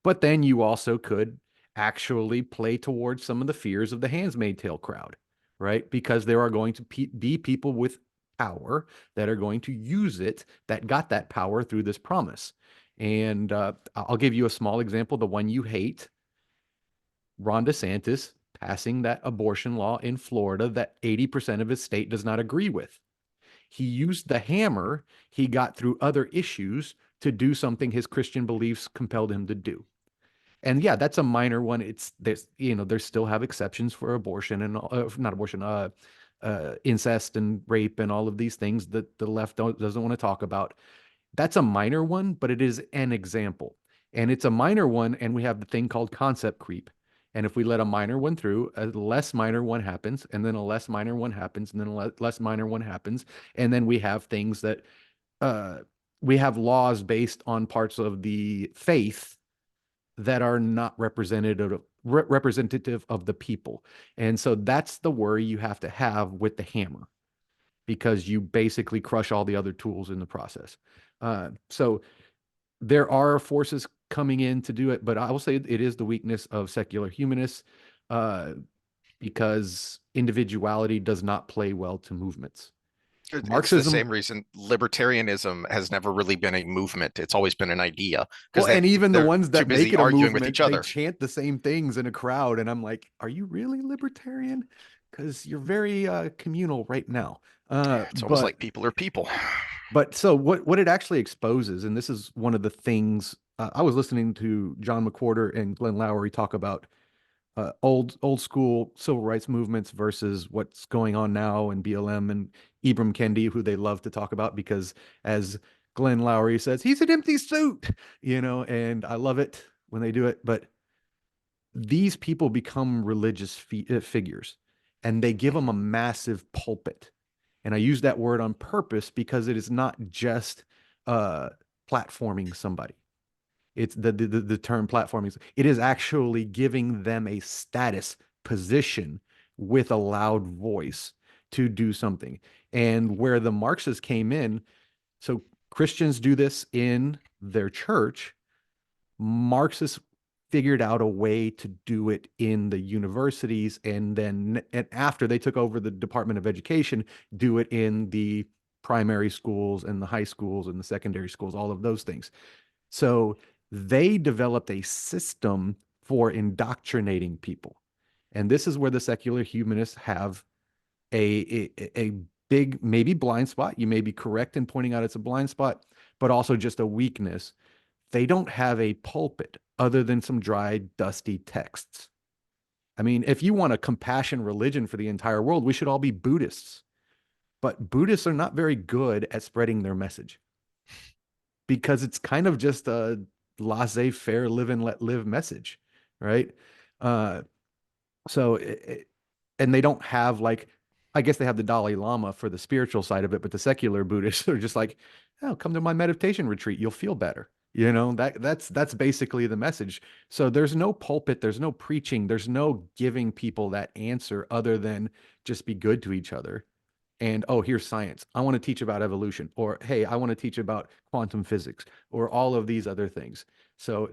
But then you also could actually play towards some of the fears of the Handmaid's Tale crowd, right? Because there are going to be people with power that are going to use it, that got that power through this promise. And I'll give you a small example, the one you hate. Ron DeSantis passing that abortion law in Florida that 80% of his state does not agree with. He used the hammer he got through other issues to do something his Christian beliefs compelled him to do. And yeah, that's a minor one. It's there's they still have exceptions for abortion and not abortion, incest and rape and all of these things that the left doesn't want to talk about. That's a minor one, but it is an example. And it's a minor one, and we have the thing called concept creep. And if we let a minor one through, a less minor one happens, and then a less minor one happens, and then a less minor one happens. And then we have things that uh, we have laws based on parts of the faith that are not representative of the people. And so that's the worry you have to have with the hammer, because you basically crush all the other tools in the process. So there are forces coming in to do it, but I will say it is the weakness of secular humanists, uh, because individuality does not play well to movements. It's the Marxism, same reason libertarianism has never really been a movement. It's always been an idea well, because and even the they're ones too that make busy it a arguing with each movement, they other. chant the same things in a crowd, and I'm like, are you really libertarian? Because you're very communal right now. It's almost But like people are people. so what it actually exposes, and this is one of the things I was listening to John McWhorter and Glenn Lowry talk about old school civil rights movements versus what's going on now in BLM and Ibram Kendi, who they love to talk about because, as Glenn Lowry says, he's an empty suit, and I love it when they do it. But these people become religious figures, and they give them a massive pulpit. And I use that word on purpose because it is not just uh, platforming somebody. It's the term platforming. It is actually giving them a status position with a loud voice to do something. And where the Marxists came in, so Christians do this in their church, Marxists figured out a way to do it in the universities, and then and after they took over the Department of Education, do it in the primary schools and the high schools and the secondary schools, all of those things. So they developed a system for indoctrinating people. And this is where the secular humanists have a big, maybe blind spot. You may be correct in pointing out it's a blind spot, but also just a weakness. They don't have a pulpit. other than some dry, dusty texts. I mean, if you want a compassion religion for the entire world, we should all be Buddhists. But Buddhists are not very good at spreading their message because it's kind of just a laissez-faire, live and let live message, right? Uh, so, and they don't have like, I guess they have the Dalai Lama for the spiritual side of it, but the secular Buddhists are just like, oh, come to my meditation retreat, you'll feel better. That's basically the message. So there's no pulpit, there's no preaching, there's no giving people that answer other than just be good to each other. And oh, here's science. I want to teach about evolution, or hey, I want to teach about quantum physics, or all of these other things. So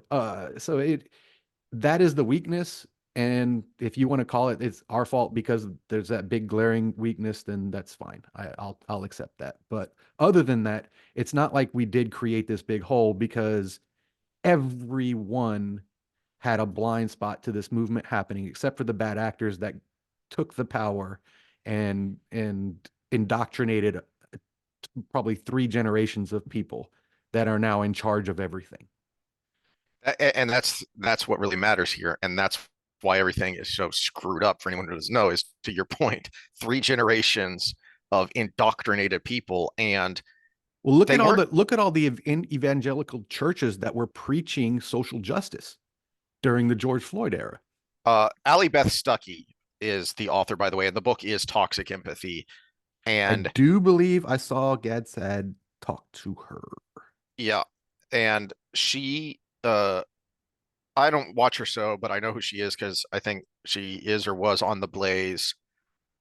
that is the weakness. And if you want to call it, it's our fault because there's that big glaring weakness, then that's fine. I'll accept that. But other than that, it's not like we did create this big hole because everyone had a blind spot to this movement happening, except for the bad actors that took the power and indoctrinated probably 3 generations of people that are now in charge of everything. And that's what really matters here, and that's why everything is so screwed up for anyone who doesn't know. Is, to your point, 3 generations of indoctrinated people, and well, they weren't. look at all the evangelical churches that were preaching social justice during the George Floyd era. Allie Beth Stuckey is the author, by the way, and the book is Toxic Empathy. And I do believe I saw Gad Sad talk to her. Yeah, and she I don't watch her show, but I know who she is because I think she is or was on the Blaze.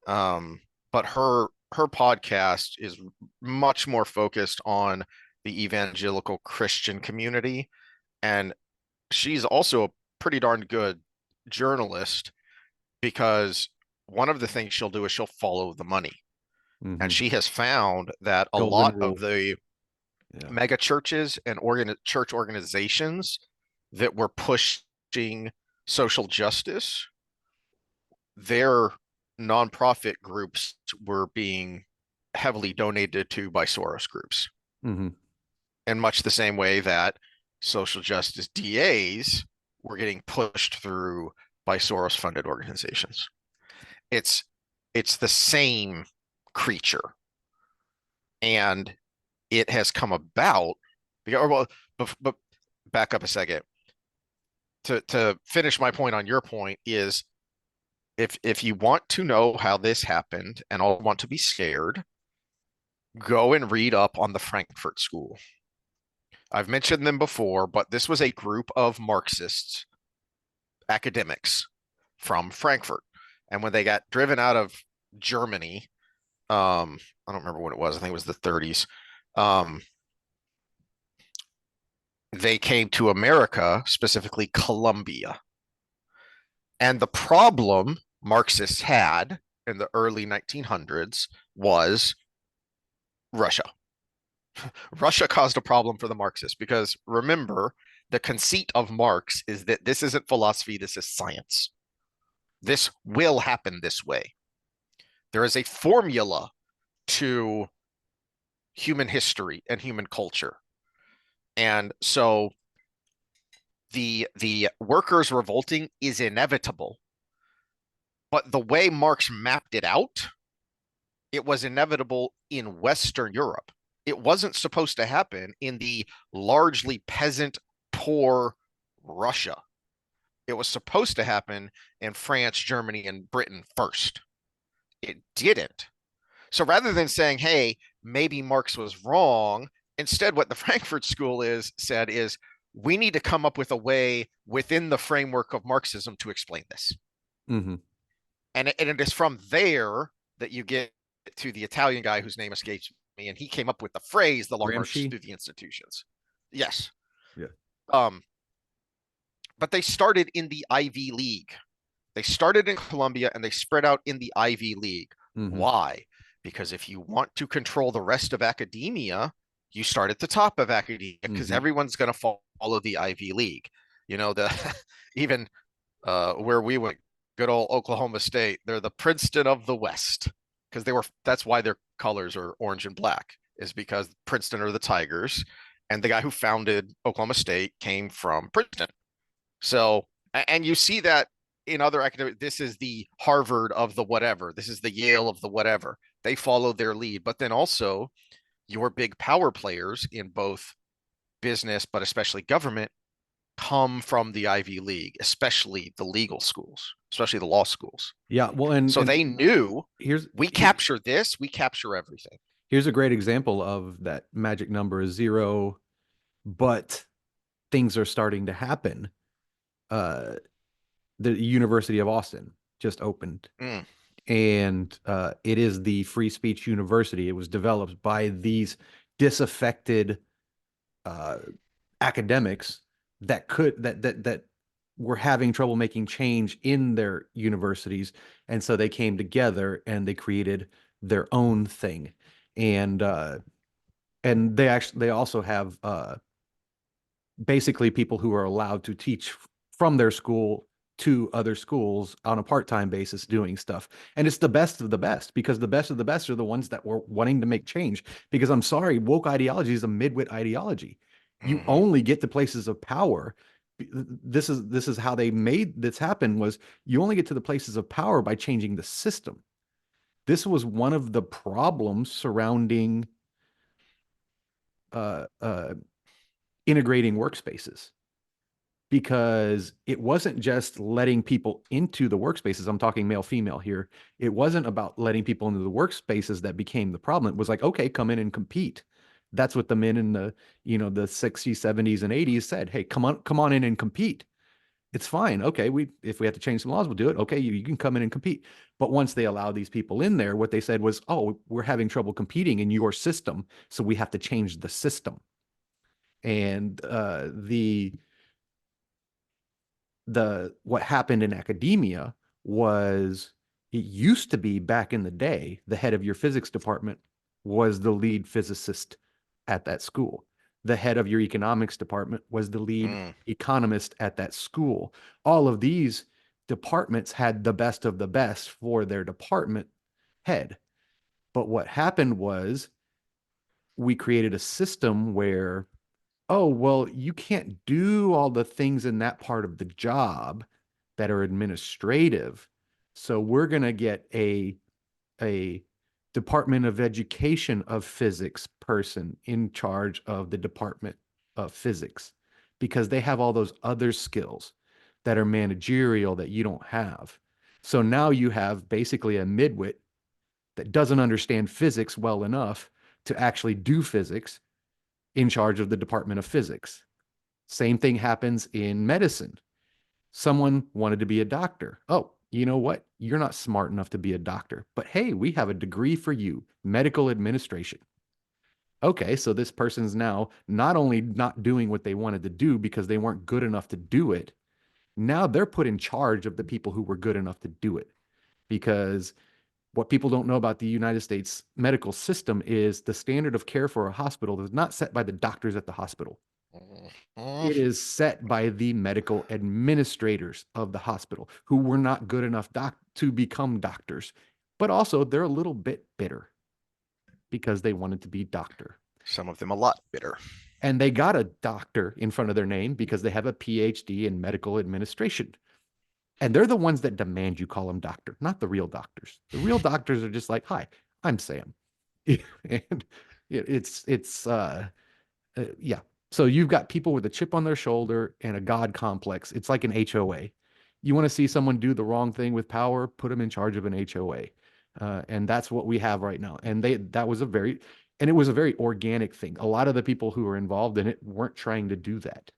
But her podcast is much more focused on the evangelical Christian community, and she's also a pretty darn good journalist because one of the things she'll do is she'll follow the money. And she has found that a Golden lot rule. of the mega churches and church organizations that were pushing social justice, their nonprofit groups were being heavily donated to by Soros groups. Mm-hmm. In much the same way that social justice DAs were getting pushed through by Soros funded organizations. It's the same creature. And it has come about because, but back up a second. To finish my point on your point is if you want to know how this happened and all want to be scared, go and read up on the Frankfurt School. I've mentioned them before, but this was a group of Marxists, academics from Frankfurt. And when they got driven out of Germany, I don't remember what it was. I think it was the 30s. They came to America, specifically Colombia. And the problem Marxists had in the early 1900s was Russia. Russia caused a problem for the Marxists because remember, the conceit of Marx is that this isn't philosophy, this is science. This will happen this way. There is a formula to human history and human culture. And so the workers revolting is inevitable. But the way Marx mapped it out, it was inevitable in Western Europe. It wasn't supposed to happen in the largely peasant, poor Russia. It was supposed to happen in France, Germany, and Britain first. It didn't. So rather than saying, hey, maybe Marx was wrong, instead what the Frankfurt School said is, we need to come up with a way within the framework of Marxism to explain this. Mm-hmm. And it is from there that you get to the Italian guy whose name escapes me, and he came up with the phrase "the long march through the institutions." Yes. Yeah. But they started in the Ivy League. They started in Columbia and they spread out in the Ivy League. Mm-hmm. Why? Because if you want to control the rest of academia, you start at the top of academia because everyone's going to follow the Ivy League. You know, even where we went, good old Oklahoma State, they're the Princeton of the West because that's why their colors are orange and black, is because Princeton are the Tigers, and the guy who founded Oklahoma State came from Princeton. So, and you see that in other academic, this is the Harvard of the whatever, this is the Yale of the whatever. They follow their lead. But then also your big power players in both business, but especially government, come from the Ivy League, especially the legal schools, especially the law schools. Yeah, well, and So they knew here's we capture this, we capture everything. here's a great example of that magic number is zero, but things are starting to happen. The University of Austin just opened, Mm. and it is the free speech university. It was developed by these disaffected uh, academics that were having trouble making change in their universities, and so they came together and they created their own thing, and they also have basically people who are allowed to teach from their school to other schools on a part-time basis doing stuff. And it's the best of the best, because the best of the best are the ones that were wanting to make change. Because I'm sorry, woke ideology is a midwit ideology. You Mm-hmm. only get to places of power. This is how they made this happen, was you only get to the places of power by changing the system. This was one of the problems surrounding uh, uh, integrating workspaces, because it wasn't just letting people into the workspaces. I'm talking male, female here. It wasn't about letting people into the workspaces that became the problem. It was like, okay, come in and compete. That's what the men in the 60s, 70s, and 80s said. Hey, come on in and compete. It's fine. Okay, if we have to change some laws, we'll do it. Okay, you can come in and compete. But once they allowed these people in there, what they said was, oh, we're having trouble competing in your system, so we have to change the system. And what happened in academia was, it used to be back in the day, the head of your physics department was the lead physicist at that school. The head of your economics department was the lead economist at that school. All of these departments had the best of the best for their department head. But what happened was, we created a system where, oh, well, you can't do all the things in that part of the job that are administrative. So we're going to get a Department of Education of Physics person in charge of the Department of Physics, because they have all those other skills that are managerial that you don't have. So now you have basically a midwit that doesn't understand physics well enough to actually do physics in charge of the Department of Physics. Same thing happens in medicine. Someone wanted to be a doctor. Oh, you know what? You're not smart enough to be a doctor, but hey, we have a degree for you, medical administration. Okay, so this person's now not only not doing what they wanted to do because they weren't good enough to do it, now they're put in charge of the people who were good enough to do it. Because what people don't know about the United States medical system is the standard of care for a hospital is not set by the doctors at the hospital. It is set by the medical administrators of the hospital, who were not good enough to become doctors. But also, they're a little bit bitter because they wanted to be doctor. Some of them a lot bitter. And they got a doctor in front of their name because they have a PhD in medical administration. And they're the ones that demand you call them doctor, not the real doctors. The real doctors are just like, hi, I'm Sam. And yeah. So you've got people with a chip on their shoulder and a God complex. It's like an HOA. You want to see someone do the wrong thing with power, put them in charge of an HOA. And that's what we have right now. And it was a very organic thing. A lot of the people who were involved in it weren't trying to do that.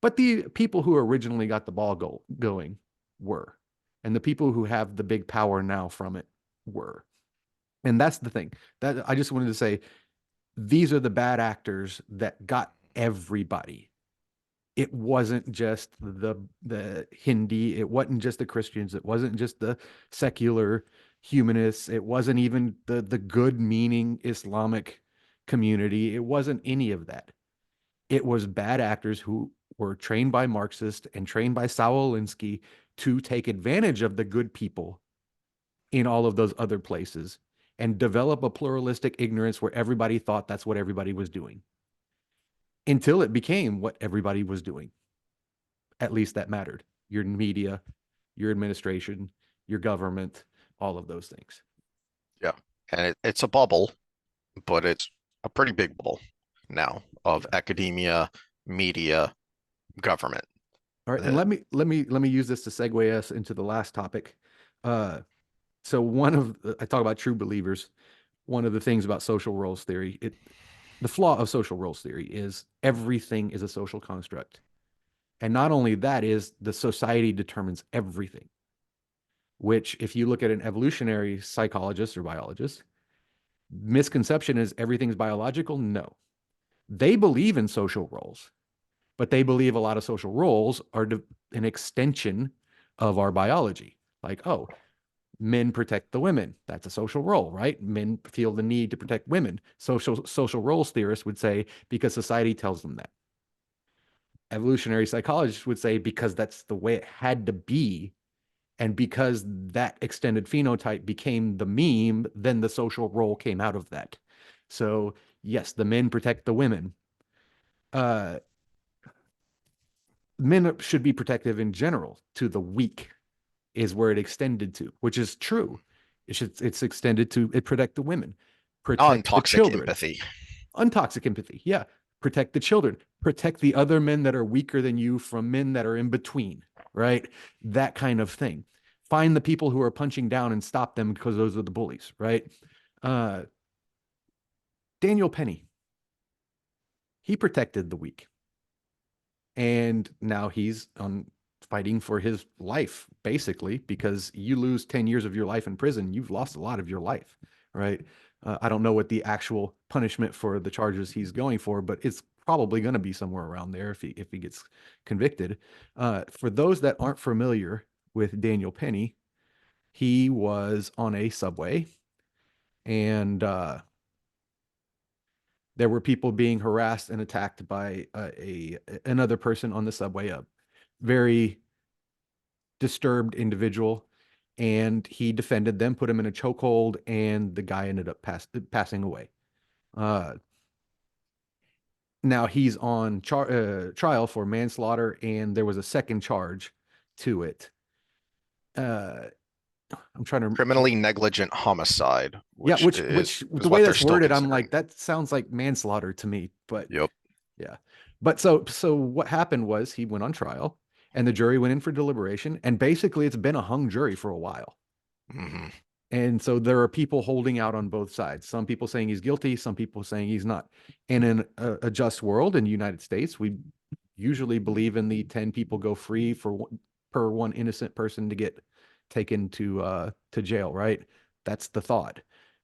But the people who originally got the ball going were. And the people who have the big power now from it were. And that's the thing. That I just wanted to say, these are the bad actors that got everybody. It wasn't just the Hindi. It wasn't just the Christians. It wasn't just the secular humanists. It wasn't even the good meaning Islamic community. It wasn't any of that. It was bad actors who were trained by Marxists and trained by Saul Alinsky to take advantage of the good people in all of those other places and develop a pluralistic ignorance where everybody thought that's what everybody was doing, until it became what everybody was doing. at least that mattered. Your media, your administration, your government, all of those things. Yeah. And it's a bubble, but it's a pretty big bubble now of academia, media, government. All right, and let me use this to segue us into the last topic. So I talk about true believers. One of the things about social roles theory, the flaw of social roles theory is everything is a social construct. And not only that is the society determines everything, which if you look at an evolutionary psychologist or biologist, misconception is everything's biological. No, they believe in social roles, but they believe a lot of social roles are an extension of our biology. Like, oh, men protect the women. That's a social role, right? Men feel the need to protect women. Social roles theorists would say because society tells them that. Evolutionary psychologists would say because that's the way it had to be. And because that extended phenotype became the meme, then the social role came out of that. So yes, the men protect the women. Men should be protective in general to the weak is where it extended to, which is true. It's extended to protect the women, protect the Non-toxic children. empathy. Untoxic empathy, yeah. Protect the children, protect the other men that are weaker than you from men that are in between, right? That kind of thing. Find the people who are punching down and stop them because those are the bullies, right? Daniel Penny, he protected the weak. And now he's fighting for his life, basically, because you lose 10 years of your life in prison, you've lost a lot of your life, right? I don't know what the actual punishment for the charges he's going for, but it's probably going to be somewhere around there if he gets convicted. For those that aren't familiar with Daniel Penny, he was on a subway, and there were people being harassed and attacked by another person on the subway, a very disturbed individual, and he defended them, put him in a chokehold, and the guy ended up passing away. Now he's on trial for manslaughter, and there was a second charge to it. I'm trying to Criminally negligent homicide. Which is the what way they're that's still worded, I'm considering. like, that sounds like manslaughter to me. But Yep. yeah. But so what happened was he went on trial, and the jury went in for deliberation, and basically it's been a hung jury for a while. Mm-hmm. And so there are people holding out on both sides. Some people saying he's guilty, some people saying he's not. And in a just world in the United States, we usually believe in the 10 people go free per one innocent person to get taken to jail, right? That's the thought.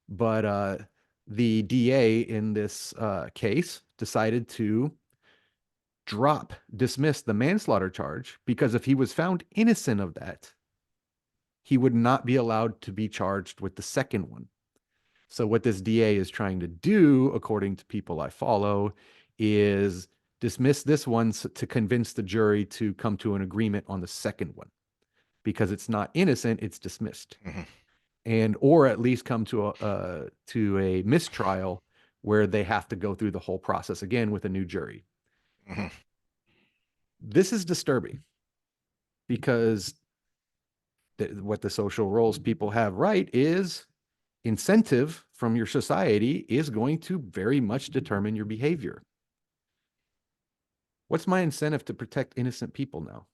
But the DA in this case decided to dismiss the manslaughter charge, because if he was found innocent of that, he would not be allowed to be charged with the second one. So what this DA is trying to do, according to people I follow, is dismiss this one to convince the jury to come to an agreement on the second one, because it's not innocent, it's dismissed. Mm-hmm. And or at least come to a mistrial where they have to go through the whole process again with a new jury. Mm-hmm. This is disturbing because what the social roles people have right is incentive from your society is going to very much determine your behavior. What's my incentive to protect innocent people now?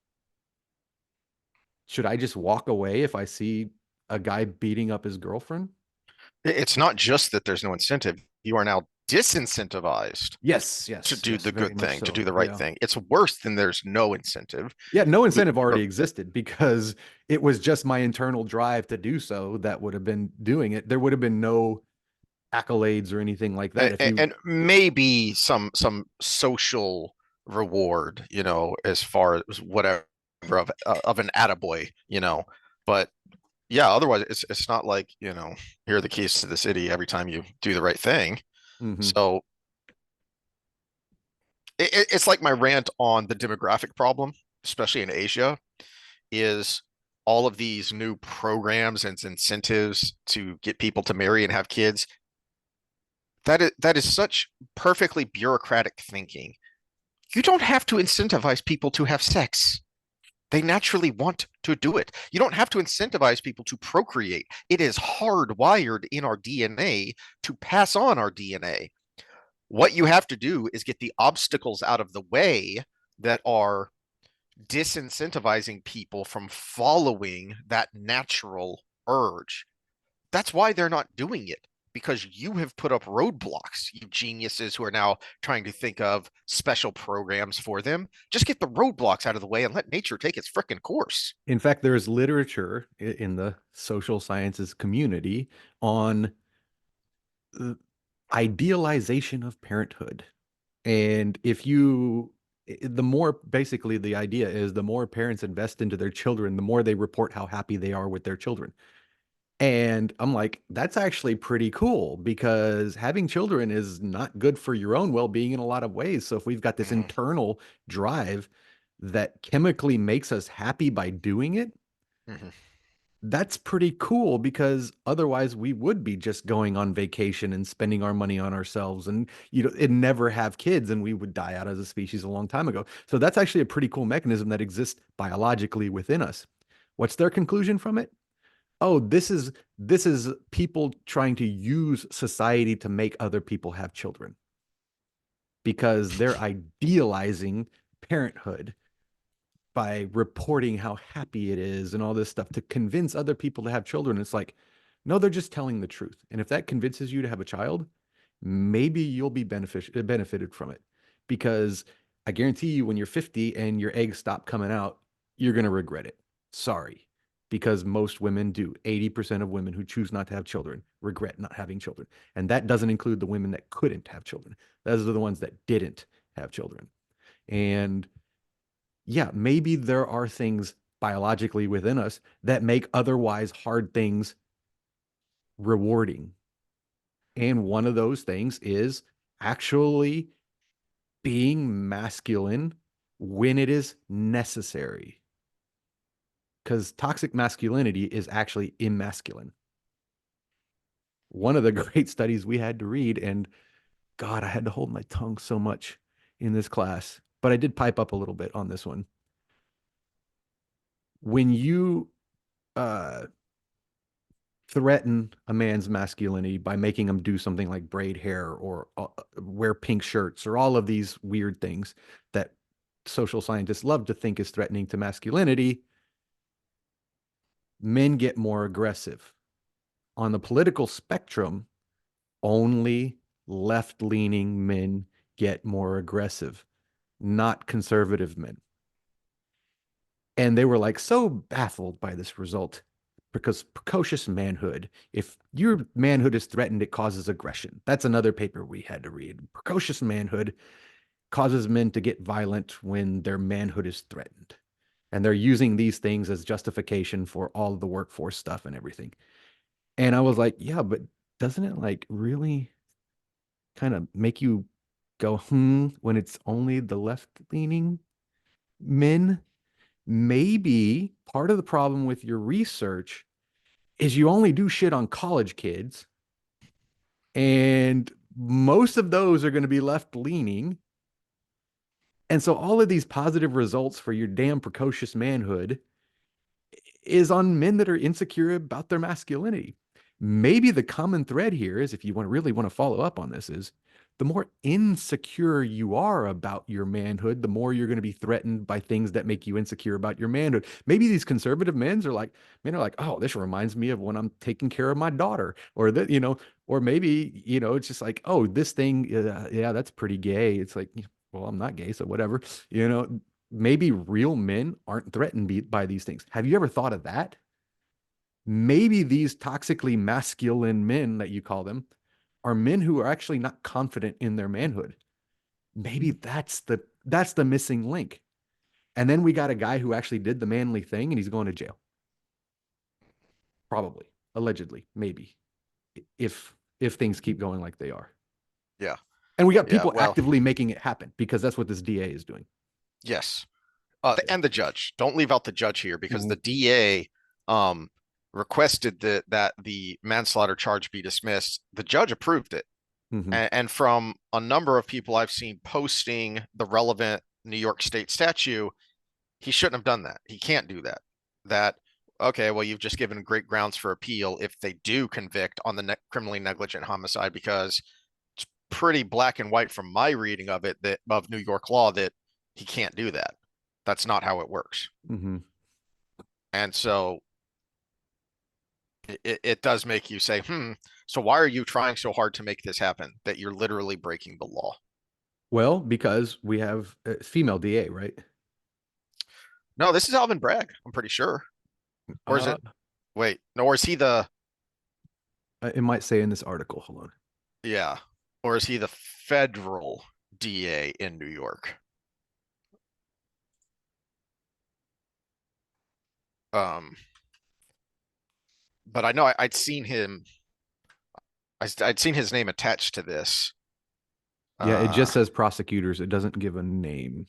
Should I just walk away if I see a guy beating up his girlfriend? It's not just that there's no incentive. You are now disincentivized Yes, to yes, do yes, the very good much thing, to so. do the right Yeah. thing. It's worse than there's no incentive. Yeah, no incentive already existed because it was just my internal drive to do so that would have been doing it. There would have been no accolades or anything like that. And maybe some social reward, as far as whatever of an attaboy, but yeah, otherwise it's not like, here are the keys to the city every time you do the right thing. Mhm. So it's like my rant on the demographic problem, especially in Asia, is all of these new programs and incentives to get people to marry and have kids. That is such perfectly bureaucratic thinking. You don't have to incentivize people to have sex. They naturally want to do it. You don't have to incentivize people to procreate. It is hardwired in our DNA to pass on our DNA. What you have to do is get the obstacles out of the way that are disincentivizing people from following that natural urge. That's why they're not doing it, because you have put up roadblocks, you geniuses who are now trying to think of special programs for them. Just get the roadblocks out of the way and let nature take its frickin' course. In fact, there is literature in the social sciences community on idealization of parenthood. And the more, basically the idea is the more parents invest into their children, the more they report how happy they are with their children. And I'm like, that's actually pretty cool because having children is not good for your own well-being in a lot of ways. So if we've got this internal drive that chemically makes us happy by doing it, that's pretty cool because otherwise we would be just going on vacation and spending our money on ourselves and and never have kids and we would die out as a species a long time ago. So that's actually a pretty cool mechanism that exists biologically within us. What's their conclusion from it? Oh, this is people trying to use society to make other people have children because they're idealizing parenthood by reporting how happy it is and all this stuff to convince other people to have children. It's like, no, they're just telling the truth. And if that convinces you to have a child, maybe you'll be benefited from it. Because I guarantee you, when you're 50 and your eggs stop coming out, you're going to regret it. Sorry. Because most women do. 80% of women who choose not to have children regret not having children. And that doesn't include the women that couldn't have children. Those are the ones that didn't have children. And yeah, maybe there are things biologically within us that make otherwise hard things rewarding. And one of those things is actually being masculine when it is necessary. Because toxic masculinity is actually emasculine. One of the great studies we had to read, and God, I had to hold my tongue so much in this class, but I did pipe up a little bit on this one. When you threaten a man's masculinity by making him do something like braid hair or wear pink shirts or all of these weird things that social scientists love to think is threatening to masculinity, men get more aggressive. On the political spectrum, only left-leaning men get more aggressive, not conservative men. And they were like so baffled by this result because precocious manhood, if your manhood is threatened, it causes aggression. That's another paper we had to read. Precocious manhood causes men to get violent when their manhood is threatened. And they're using these things as justification for all of the workforce stuff and everything. And I was like, yeah, but doesn't it like really kind of make you go, when it's only the left-leaning men? Maybe part of the problem with your research is you only do shit on college kids, and most of those are going to be left-leaning. And so all of these positive results for your damn precocious manhood is on men that are insecure about their masculinity. Maybe the common thread here is, if you really want to follow up on this, is the more insecure you are about your manhood, the more you're going to be threatened by things that make you insecure about your manhood. Maybe these conservative men are like, oh, this reminds me of when I'm taking care of my daughter, or that, or maybe, it's just like, oh, this thing, yeah, that's pretty gay. It's like, well, I'm not gay, so whatever, maybe real men aren't threatened by these things. Have you ever thought of that? Maybe these toxically masculine men that you call them are men who are actually not confident in their manhood. Maybe that's the missing link. And then we got a guy who actually did the manly thing and he's going to jail. Probably, allegedly, maybe, if things keep going like they are. Yeah. And we got people actively making it happen because that's what this DA is doing. Yes. And the judge. Don't leave out the judge here, because the DA requested that the manslaughter charge be dismissed. The judge approved it. And from a number of people I've seen posting the relevant New York State statute, He shouldn't have done that. He can't do that. That okay, well, you've just given great grounds for appeal if they do convict on the criminally negligent homicide, because it's pretty black and white from my reading of it, that of New York law, that he can't do that. That's not how it works. Mm-hmm. And so it does make you say, so why are you trying so hard to make this happen that you're literally breaking the law? Well, because we have a female DA, right? No, this is Alvin Bragg, I'm pretty sure. Or is Uh, it, wait, no, or is he the, it might say in this article. Hold on. yeah, or is he the federal DA in New York? Um, but I know I'd seen him, I'd seen his name attached to this. Yeah, it Uh, just says prosecutors. It doesn't give a name.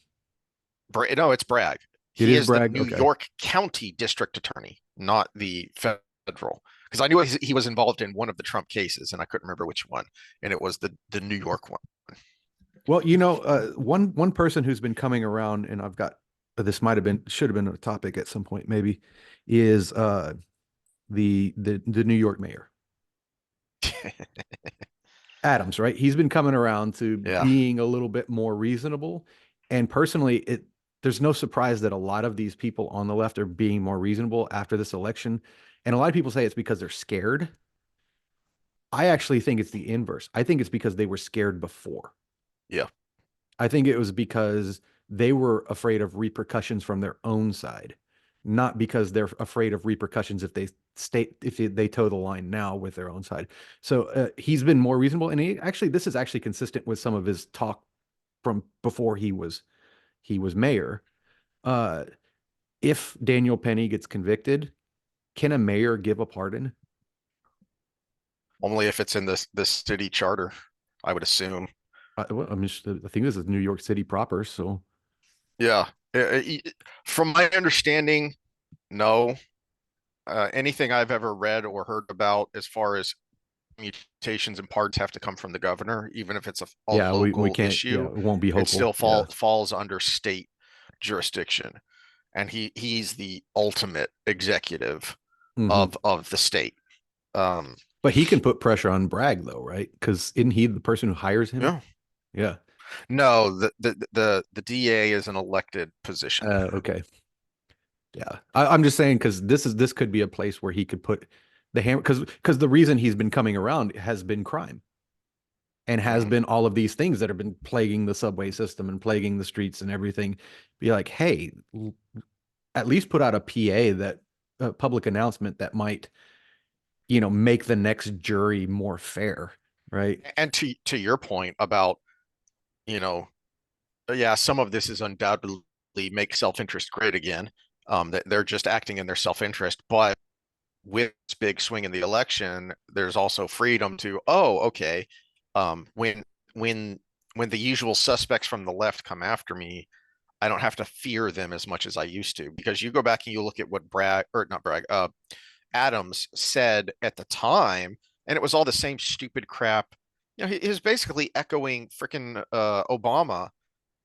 no, it's Bragg. It He is is the Bragg. New Okay. York County District Attorney, not the federal. Because I knew he was involved in one of the Trump cases, and I couldn't remember which one, and it was the New York one. Well, one person who's been coming around, and I've got this might have been should have been a topic at some point, maybe, is the New York mayor. Adams, right? He's been coming around to Yeah. being a little bit more reasonable. And personally, there's no surprise that a lot of these people on the left are being more reasonable after this election. And a lot of people say it's because they're scared. I actually think it's the inverse. I think it's because they were scared before. Yeah. I think it was because they were afraid of repercussions from their own side, not because they're afraid of repercussions if they toe the line now with their own side. So he's been more reasonable, and this is actually consistent with some of his talk from before he was mayor. If Daniel Penny gets convicted, can a mayor give a pardon? Only if it's in this city charter, I would assume. Well, I think this is New York City proper, so Yeah. From my understanding, no. Anything I've ever read or heard about as far as mutations and pardons have to come from the governor, even if it's a yeah, we local can't. Yeah, issue, it won't be it hopeful. still Yeah. falls under state jurisdiction. And he's the ultimate executive Mm-hmm. of the state. Um, But he can put pressure on Bragg though, right? Because isn't he the person who hires him? yeah. Yeah. No, the DA is an elected position. Okay. Yeah. I'm just saying because this could be a place where he could put the hammer because the reason he's been coming around has been crime and has Mhm. been all of these things that have been plaguing the subway system and plaguing the streets and everything. Be like, hey, at least put out a PA that a public announcement that might, make the next jury more fair, right? And to your point about, you know, yeah, some of this is undoubtedly make self-interest great again. That they're just acting in their self-interest, but with this big swing in the election, there's also freedom to, oh, okay, when when when the usual suspects from the left come after me, I don't have to fear them as much as I used to. Because you go back and you look at what Adams said at the time, and it was all the same stupid crap. He was basically echoing freaking Obama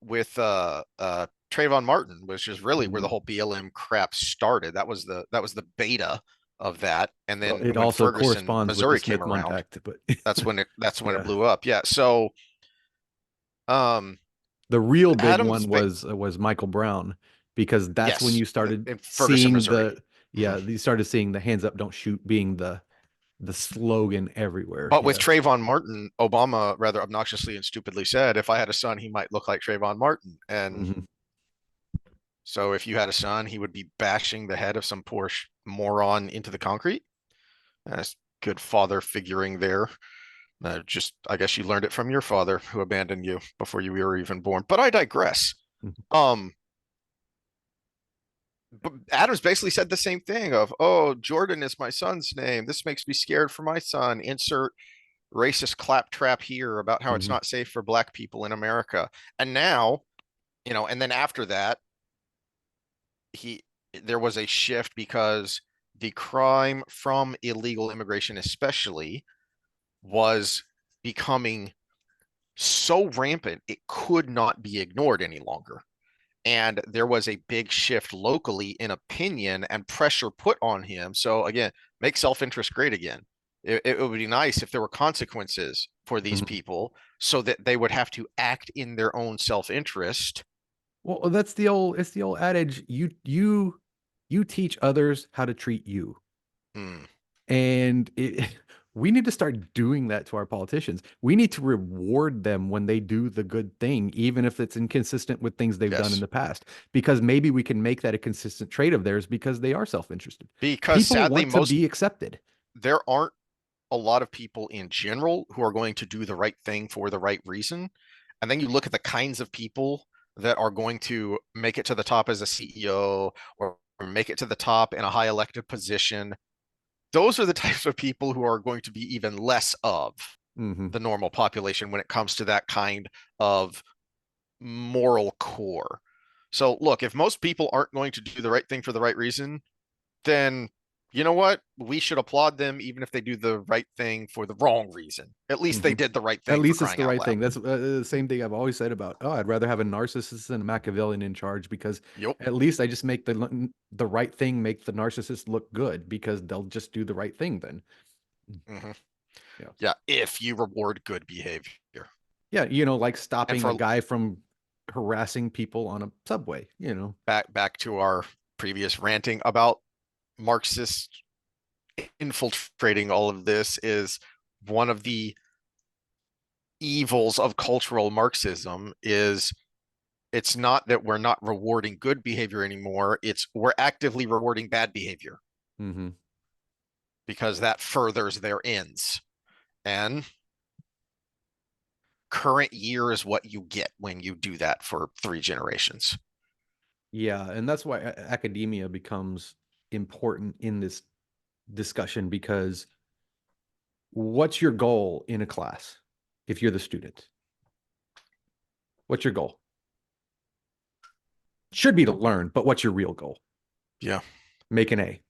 with Trayvon Martin, which is really where the Mhm. whole BLM crap started. That was the beta of that. And Well, then it when also Ferguson, corresponds with the Missouri came Smith-Mundt around, Act, but that's when it yeah. blew up. Yeah. So um The real big Adams one was Michael Brown because that's when yes, you started in Ferguson, seeing Missouri. yeah, you started seeing the hands up, don't shoot being the slogan everywhere. But with Yeah. Trayvon Martin, Obama rather obnoxiously and stupidly said, if I had a son, he might look like Trayvon Martin. And Mhm. so if you had a son, he would be bashing the head of some poor moron into the concrete. That's good father figuring there. I guess you learned it from your father who abandoned you before you were even born. But I digress. Mhm. Um, but Adams basically said the same thing of, oh, Jordan is my son's name. This makes me scared for my son. Insert racist claptrap here about how it's Mhm. not safe for black people in America. And now, and then after that, he there was a shift because the crime from illegal immigration especially was becoming so rampant it could not be ignored any longer. And there was a big shift locally in opinion and pressure put on him. So again, make self-interest great again. It would be nice if there were consequences for these Mhm. people so that they would have to act in their own self-interest. Well, it's the old adage, you teach others how to treat you. Hmm. And we need to start doing that to our politicians. We need to reward them when they do the good thing, even if it's inconsistent with things they've done in Yes. the past, because maybe we can make that a consistent trait of theirs because they are self-interested. Because People sadly, want to be accepted. there aren't a lot of people in general who are going to do the right thing for the right reason. And then you look at the kinds of people that are going to make it to the top as a CEO or make it to the top in a high elected position. Those are the types of people who are going to be even less of Hmm. the normal population when it comes to that kind of moral core. So, look, if most people aren't going to do the right thing for the right reason, then you know what? We should applaud them even if they do the right thing for the wrong reason. At least they Hmm. did the right At thing for least it's crying the out right thing. loud. That's the same thing I've always said about, oh, I'd rather have a narcissist than a Machiavellian in charge because Yep. at least I just make the right thing make the narcissist look good because they'll just do the right thing then. Hmm. Yeah. Yeah. If you reward good behavior. Yeah, like And stopping a for guy from harassing people on a subway. back to our previous ranting about Marxist infiltrating all of this is one of the evils of cultural Marxism is it's not that we're not rewarding good behavior anymore, it's we're actively rewarding bad behavior Hmm. because that furthers their ends. And current year is what you get when you do that for 3 generations. Yeah, and that's why academia becomes important in this discussion because what's your goal in a class if you're the student? What's your goal? Should be to learn, but what's your real goal? Yeah. Make an A.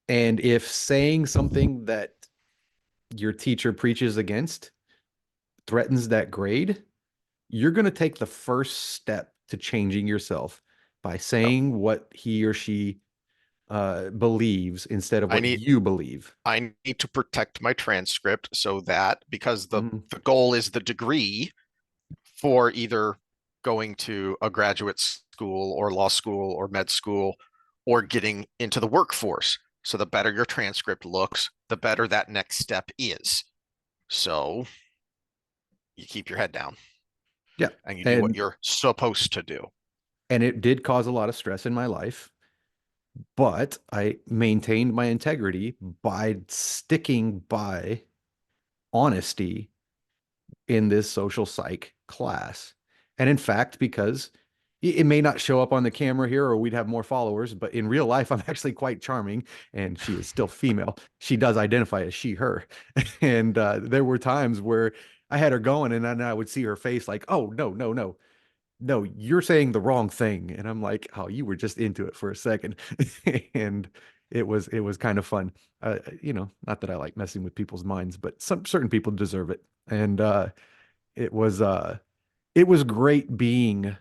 And if saying something that your teacher preaches against threatens that grade, you're going to take the first step to changing yourself by saying what he or she believes instead of I what need you believe. I need to protect my transcript so that because Mhm. the goal is the degree for either going to a graduate school or law school or med school or getting into the workforce. So the better your transcript looks, the better that next step is. So you keep your head down Yeah. and you do what And you're supposed to do. it did cause a lot of stress in my life, but I maintained my integrity by sticking by honesty in this social psych class. And in fact, because it may not show up on the camera here or we'd have more followers, but in real life, I'm actually quite charming and she is still female. She does identify as she, her. And there were times where I had her going and then I would see her face like, oh, no, no, no. No, you're saying the wrong thing. And I'm like, oh, you were just into it for a second. And it was kind of fun. Not that I like messing with people's minds, but some certain people deserve it. And it was uh it was great being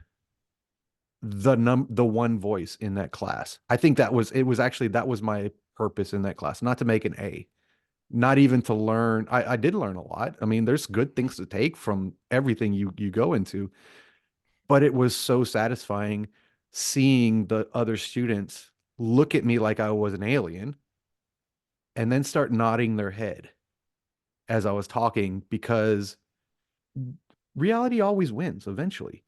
the one voice in that class. I think that was my purpose in that class, not to make an A, not even to learn. I did learn a lot. I mean, there's good things to take from everything you go into, but it was so satisfying seeing the other students look at me like I was an alien and then start nodding their head as I was talking because reality always wins eventually.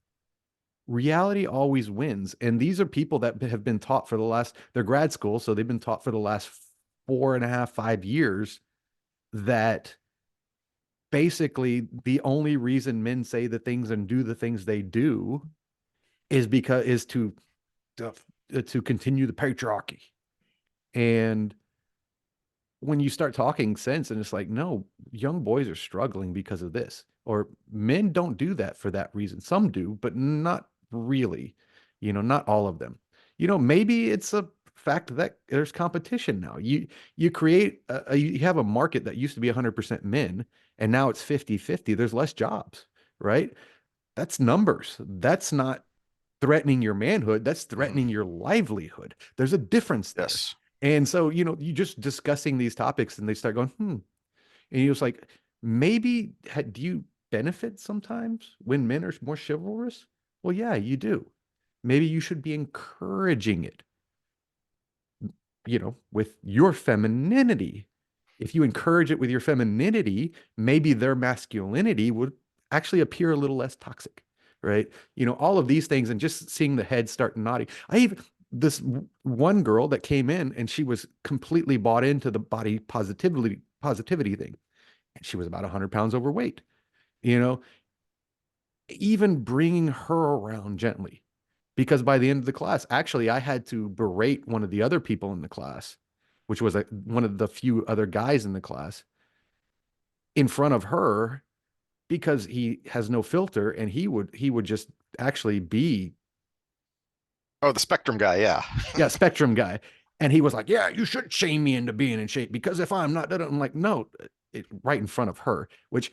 Reality always wins. And these are people that have been taught for the last, they're grad school, so they've been taught for the last 4.5, 5 years that basically the only reason men say the things and do the things they do is to continue the patriarchy. And when you start talking sense and it's like, no, young boys are struggling because of this, or men don't do that for that reason. Some do, but not really, not all of them. Maybe it's a fact that there's competition now. You create you have a market that used to be 100% men and now it's 50-50. There's less jobs, right? That's numbers. That's not threatening your manhood. That's threatening your livelihood. There's a difference there. Yes. And so, you know, you just discussing these topics and they start going, and he was like, maybe do you benefit sometimes when men are more chivalrous? Well, yeah, you do. Maybe you should be encouraging it, you know, with your femininity. If you encourage it with your femininity, maybe their masculinity would actually appear a little less toxic, right? You know, all of these things and just seeing the head start nodding. I even, this one girl that came in and she was completely bought into the body positivity thing. And she was about 100 pounds overweight, you know, even bringing her around gently. Because by the end of the class, actually, I had to berate one of the other people in the class, which was one of the few other guys in the class, in front of her because he has no filter and he would just actually be Oh, the spectrum guy. Yeah. yeah, spectrum guy. And he was like, yeah, you should shame me into being in shape because if I'm not, I'm like, no, right in front of her, which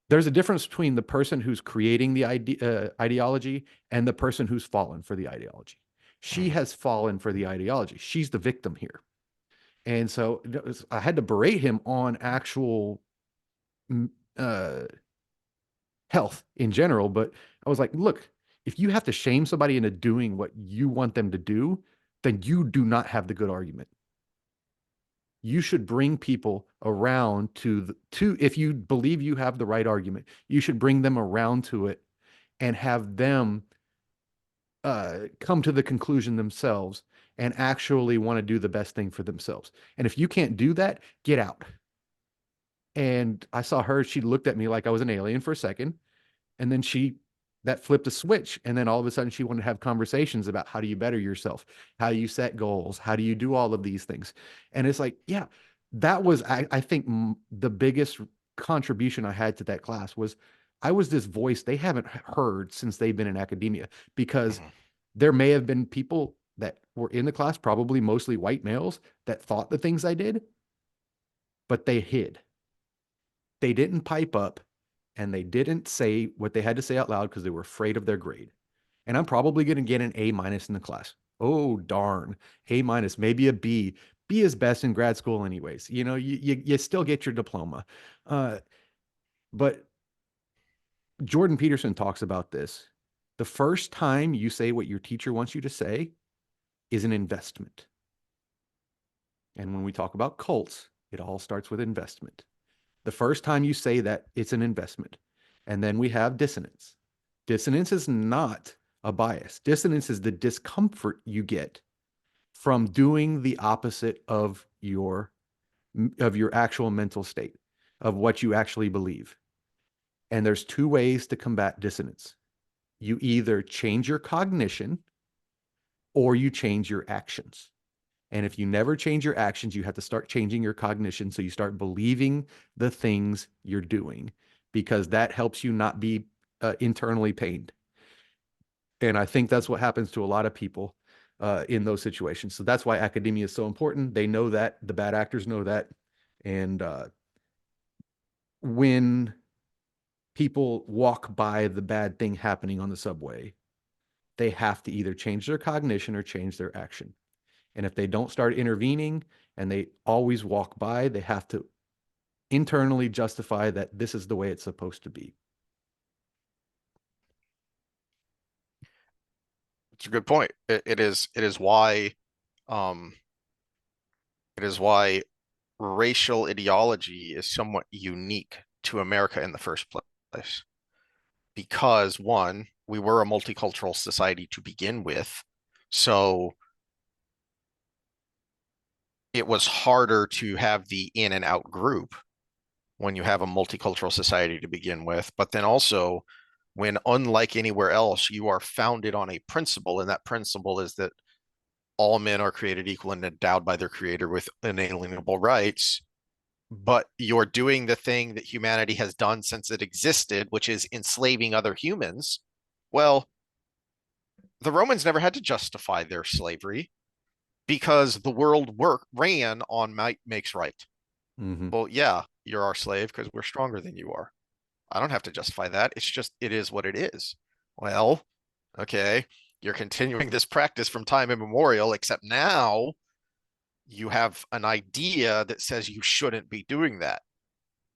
there's a difference between the person who's creating the ideology and the person who's fallen for the ideology. She has fallen for the ideology. She's the victim here. And so I had to berate him on actual uh, health in general. But I was like, look, if you have to shame somebody into doing what you want them to do, then you do not have the good argument. You should bring people around to if you believe you have the right argument, you should bring them around to it and have them come to the conclusion themselves and actually want to do the best thing for themselves. And if you can't do that, get out. And I saw her, she looked at me like I was an alien for a second. And then that flipped a switch. And then all of a sudden she wanted to have conversations about how do you better yourself? How do you set goals? How do you do all of these things? And it's like, yeah, that was, I think the biggest contribution I had to that class was I was this voice they haven't heard since they've been in academia, because there may have been people that were in the class, probably mostly white males, that thought the things I did, but they hid. They didn't pipe up and they didn't say what they had to say out loud because they were afraid of their grade. And I'm probably going to get an A minus in the class. Oh, darn. A minus, maybe a B. B is best in grad school anyways. You know, you still get your diploma. But Jordan Peterson talks about this. The first time you say what your teacher wants you to say is an investment. And when we talk about cults, it all starts with investment. The first time you say that, it's an investment. And then we have dissonance. Dissonance is not a bias. Dissonance is the discomfort you get from doing the opposite of your actual mental state, of what you actually believe. And there's two ways to combat dissonance. You either change your cognition or you change your actions. And if you never change your actions, you have to start changing your cognition. So you start believing the things you're doing, because that helps you not be internally pained. And I think that's what happens to a lot of people in those situations. So that's why academia is so important. They know that. The bad actors know that. And when people walk by the bad thing happening on the subway, they have to either change their cognition or change their action. And if they don't start intervening and they always walk by, they have to internally justify that this is the way it's supposed to be. It's a good point. It is um it is why racial ideology is somewhat unique to America in the first place. Because one, we were a multicultural society to begin with. So it was harder to have the in and out group when you have a multicultural society to begin with. But then also, when unlike anywhere else, you are founded on a principle, and that principle is that all men are created equal and endowed by their creator with inalienable rights. But you're doing the thing that humanity has done since it existed, which is enslaving other humans. Well, the Romans never had to justify their slavery because the world ran on might makes right. Mm-hmm. Well, yeah, you're our slave because we're stronger than you are. I don't have to justify that. It's just, it is what it is. Well, okay. You're continuing this practice from time immemorial, except now you have an idea that says you shouldn't be doing that.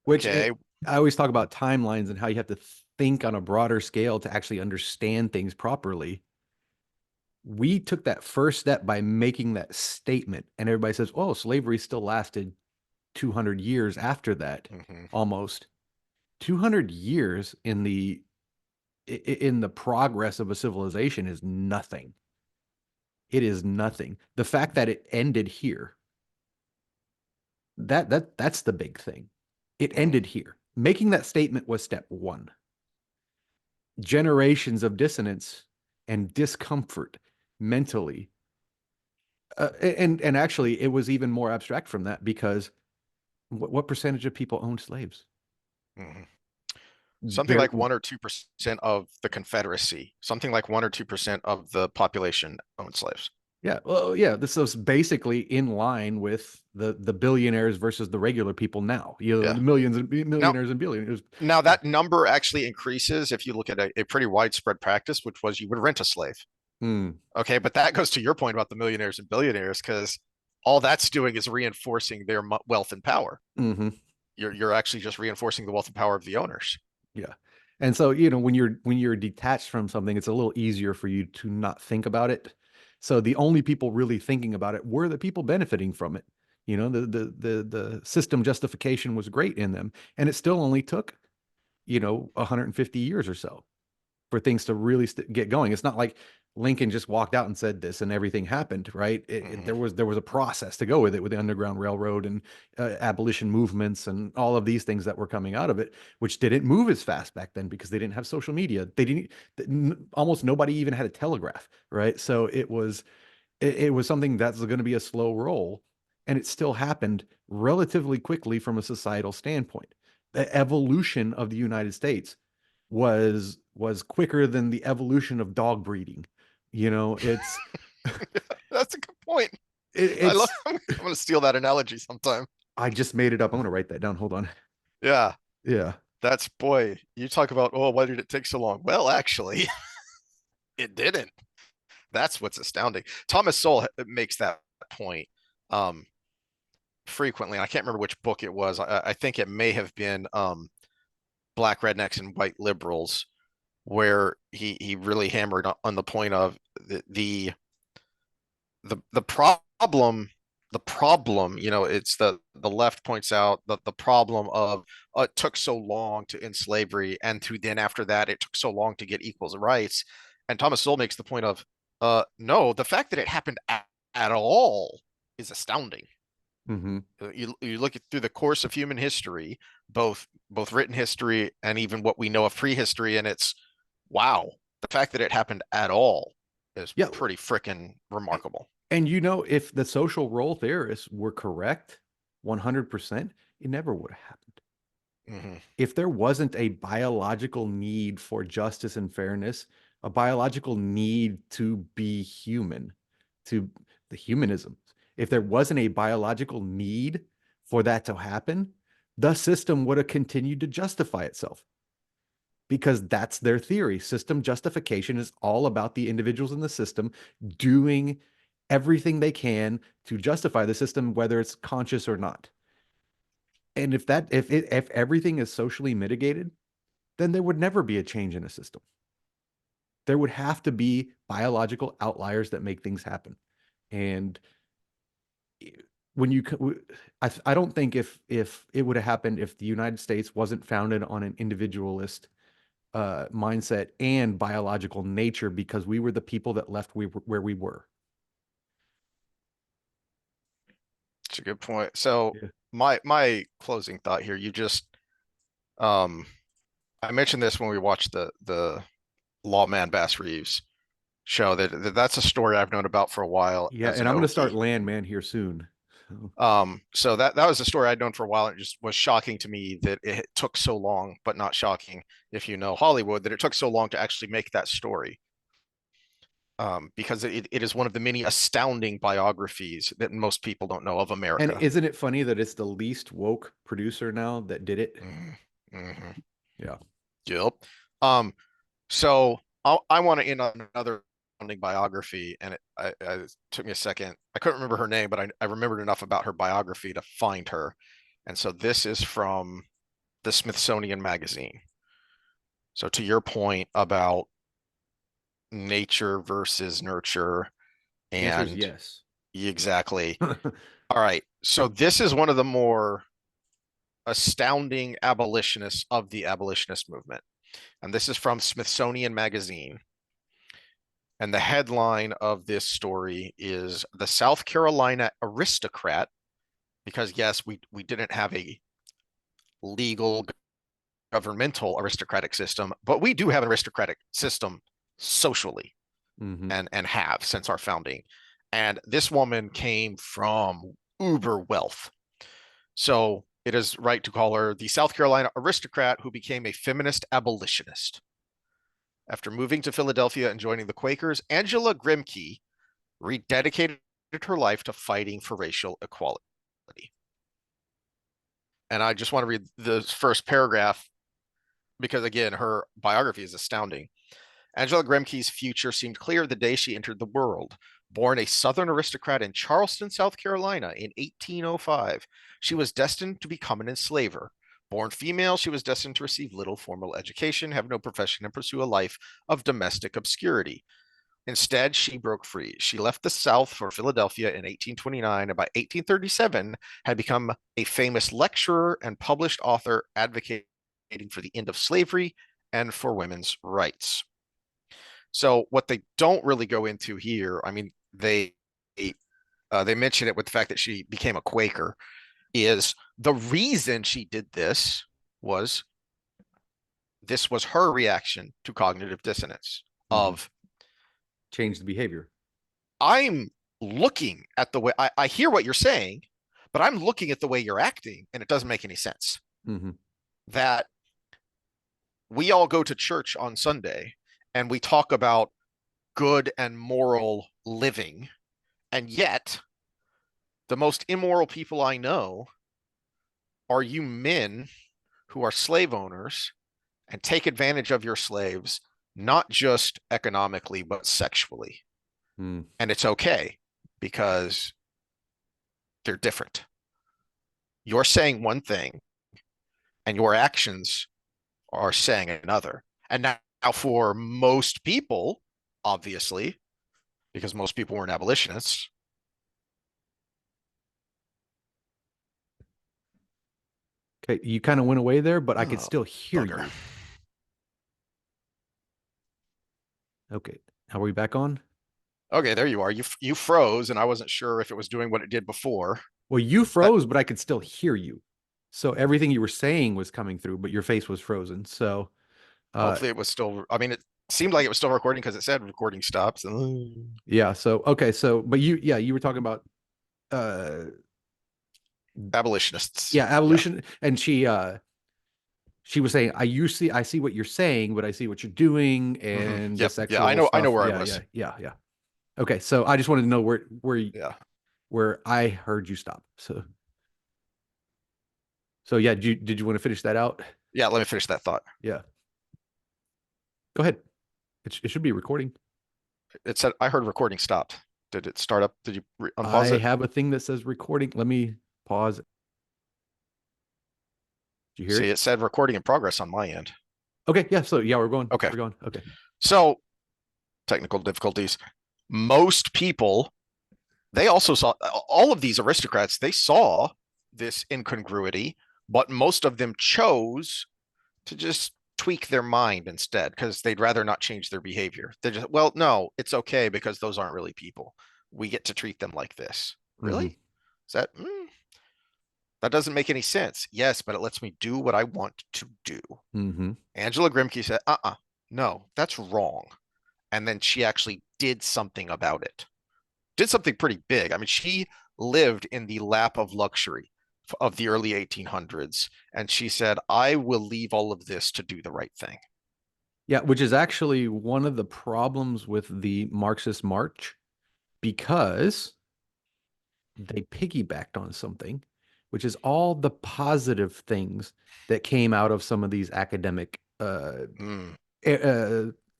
Which Okay. I always talk about timelines and how you have to think on a broader scale to actually understand things properly. We took that first step by making that statement, and everybody says, "Oh, slavery still lasted 200 years after that." Almost 200 years in the progress of a civilization is nothing. It is nothing. The fact that it ended here, that's the big thing. It ended here. Making that statement was step one. Generations of dissonance and discomfort mentally. And actually, it was even more abstract from that, because what percentage of people owned slaves? Something like 1 or 2% of the Confederacy, something like 1 or 2% of the population owned slaves. Yeah, well, yeah, this is basically in line with the billionaires versus the regular people now. The millions and millionaires and billionaires. Now that number actually increases if you look at a pretty widespread practice, which was you would rent a slave. Okay, but that goes to your point about the millionaires and billionaires, because all that's doing is reinforcing their wealth and power. You're actually just reinforcing the wealth and power of the owners. Yeah. And so, when you're detached from something, it's a little easier for you to not think about it. So the only people really thinking about it were the people benefiting from it. The system justification was great in them, and it still only took, 150 years or so for things to really get going. It's not like Lincoln just walked out and said this and everything happened, right? There was a process to go with it, with the Underground Railroad and abolition movements and all of these things that were coming out of it, which didn't move as fast back then because they didn't have social media. They didn't. Almost nobody even had a telegraph, right? So it was something that's going to be a slow roll, and it still happened relatively quickly from a societal standpoint. The evolution of the United States was quicker than the evolution of dog breeding. It's That's a good point. I'm gonna steal that analogy sometime. I just made it up. I'm gonna write that down. Hold on. Yeah. Yeah. That's, boy, you talk about, oh, why did it take so long? Well, actually, it didn't. That's what's astounding. Thomas Sowell makes that point frequently. I can't remember which book it was. I think it may have been Black Rednecks and White Liberals, where he really hammered on the point of the problem. The problem, it's the left points out that the problem of it took so long to end slavery, and then after that it took so long to get equal rights. And Thomas Sowell makes the point of, no, the fact that it happened at all is astounding. You look through the course of human history, both written history and even what we know of prehistory, and it's, wow, the fact that it happened at all is pretty freaking remarkable. And if the social role theorists were correct 100%, it never would have happened. If there wasn't a biological need for justice and fairness, a biological need to be human, to the humanism, if there wasn't a biological need for that to happen, the system would have continued to justify itself, because that's their theory. System justification is all about the individuals in the system doing everything they can to justify the system, whether it's conscious or not. And if everything is socially mitigated, then there would never be a change in a system. There would have to be biological outliers that make things happen. And I don't think if it would have happened if the United States wasn't founded on an individualist mindset and biological nature, because we were the people that left where we were. It's a good point. So my closing thought here, you just I mentioned this when we watched the Lawman Bass Reeves show, that's a story I've known about for a while. Yeah, and I'm going to start Landman here soon. So that was a story I'd known for a while. It just was shocking to me that it took so long, but not shocking if you know Hollywood, that it took so long to actually make that story. Because it is one of the many astounding biographies that most people don't know of America. And isn't it funny that it's the least woke producer now that did it? Yeah. Yep. So I want to end on another biography, and it took me a second. I couldn't remember her name, but I remembered enough about her biography to find her. And so this is from the Smithsonian Magazine. So to your point about nature versus nurture, The answer is and yes. exactly. All right. So this is one of the more astounding abolitionists of the abolitionist movement. And this is from Smithsonian Magazine. And the headline of this story is "The South Carolina Aristocrat," because yes, we didn't have a legal governmental aristocratic system, but we do have an aristocratic system socially, and have since our founding. And this woman came from uber wealth. So it is right to call her the South Carolina aristocrat who became a feminist abolitionist. After moving to Philadelphia and joining the Quakers, Angela Grimke rededicated her life to fighting for racial equality. And I just want to read the first paragraph because, again, her biography is astounding. Angela Grimke's future seemed clear the day she entered the world. Born a Southern aristocrat in Charleston, South Carolina in 1805, she was destined to become an enslaver. Born female, she was destined to receive little formal education, have no profession, and pursue a life of domestic obscurity. Instead, she broke free. She left the South for Philadelphia in 1829, and by 1837 had become a famous lecturer and published author advocating for the end of slavery and for women's rights. So what they don't really go into here, I mean, they mention it with the fact that she became a Quaker, is the reason she did this was her reaction to cognitive dissonance of change the behavior. I'm looking at the way I hear what you're saying, but I'm looking at the way you're acting, and it doesn't make any sense. That we all go to church on Sunday and we talk about good and moral living, and yet the most immoral people I know are you men who are slave owners and take advantage of your slaves, not just economically, but sexually. And it's okay because they're different. You're saying one thing and your actions are saying another. And now for most people, obviously, because most people weren't abolitionists. Okay, you kind of went away there, but I could still hear you. Okay, are we back on? Okay, there you are. You froze, and I wasn't sure if it was doing what it did before. Well, you froze, but I could still hear you. So everything you were saying was coming through, but your face was frozen. So hopefully it was still, I mean, it seemed like it was still recording because it said recording stops. Yeah, so okay, so but you were talking about abolitionists. Yeah, abolition, and she was saying, I see what you're saying, but I see what you're doing, and the sexual I know stuff. where I was. Yeah. Okay, so I just wanted to know where I heard you stop. So yeah, did you want to finish that out? Yeah, let me finish that thought. Yeah. Go ahead. It should be recording. It said I heard recording stopped. Did it start up? Did you unpause it? I have a thing that says recording. Let me pause. Did you hear it? It said recording in progress on my end. Okay, yeah, so yeah, we're going. Okay. We're going. Okay. So technical difficulties. Most people, they also saw, all of these aristocrats, they saw this incongruity, but most of them chose to just tweak their mind instead because they'd rather not change their behavior. They're just, well, no, it's okay because those aren't really people. We get to treat them like this. Really? Is that that doesn't make any sense? Yes, but it lets me do what I want to do. Angela Grimke said, no, that's wrong. And then she actually did something about it. Did something pretty big. I mean, she lived in the lap of luxury of the early 1800s. And she said, I will leave all of this to do the right thing. Yeah, which is actually one of the problems with the Marxist March, because they piggybacked on something, which is all the positive things that came out of some of these academic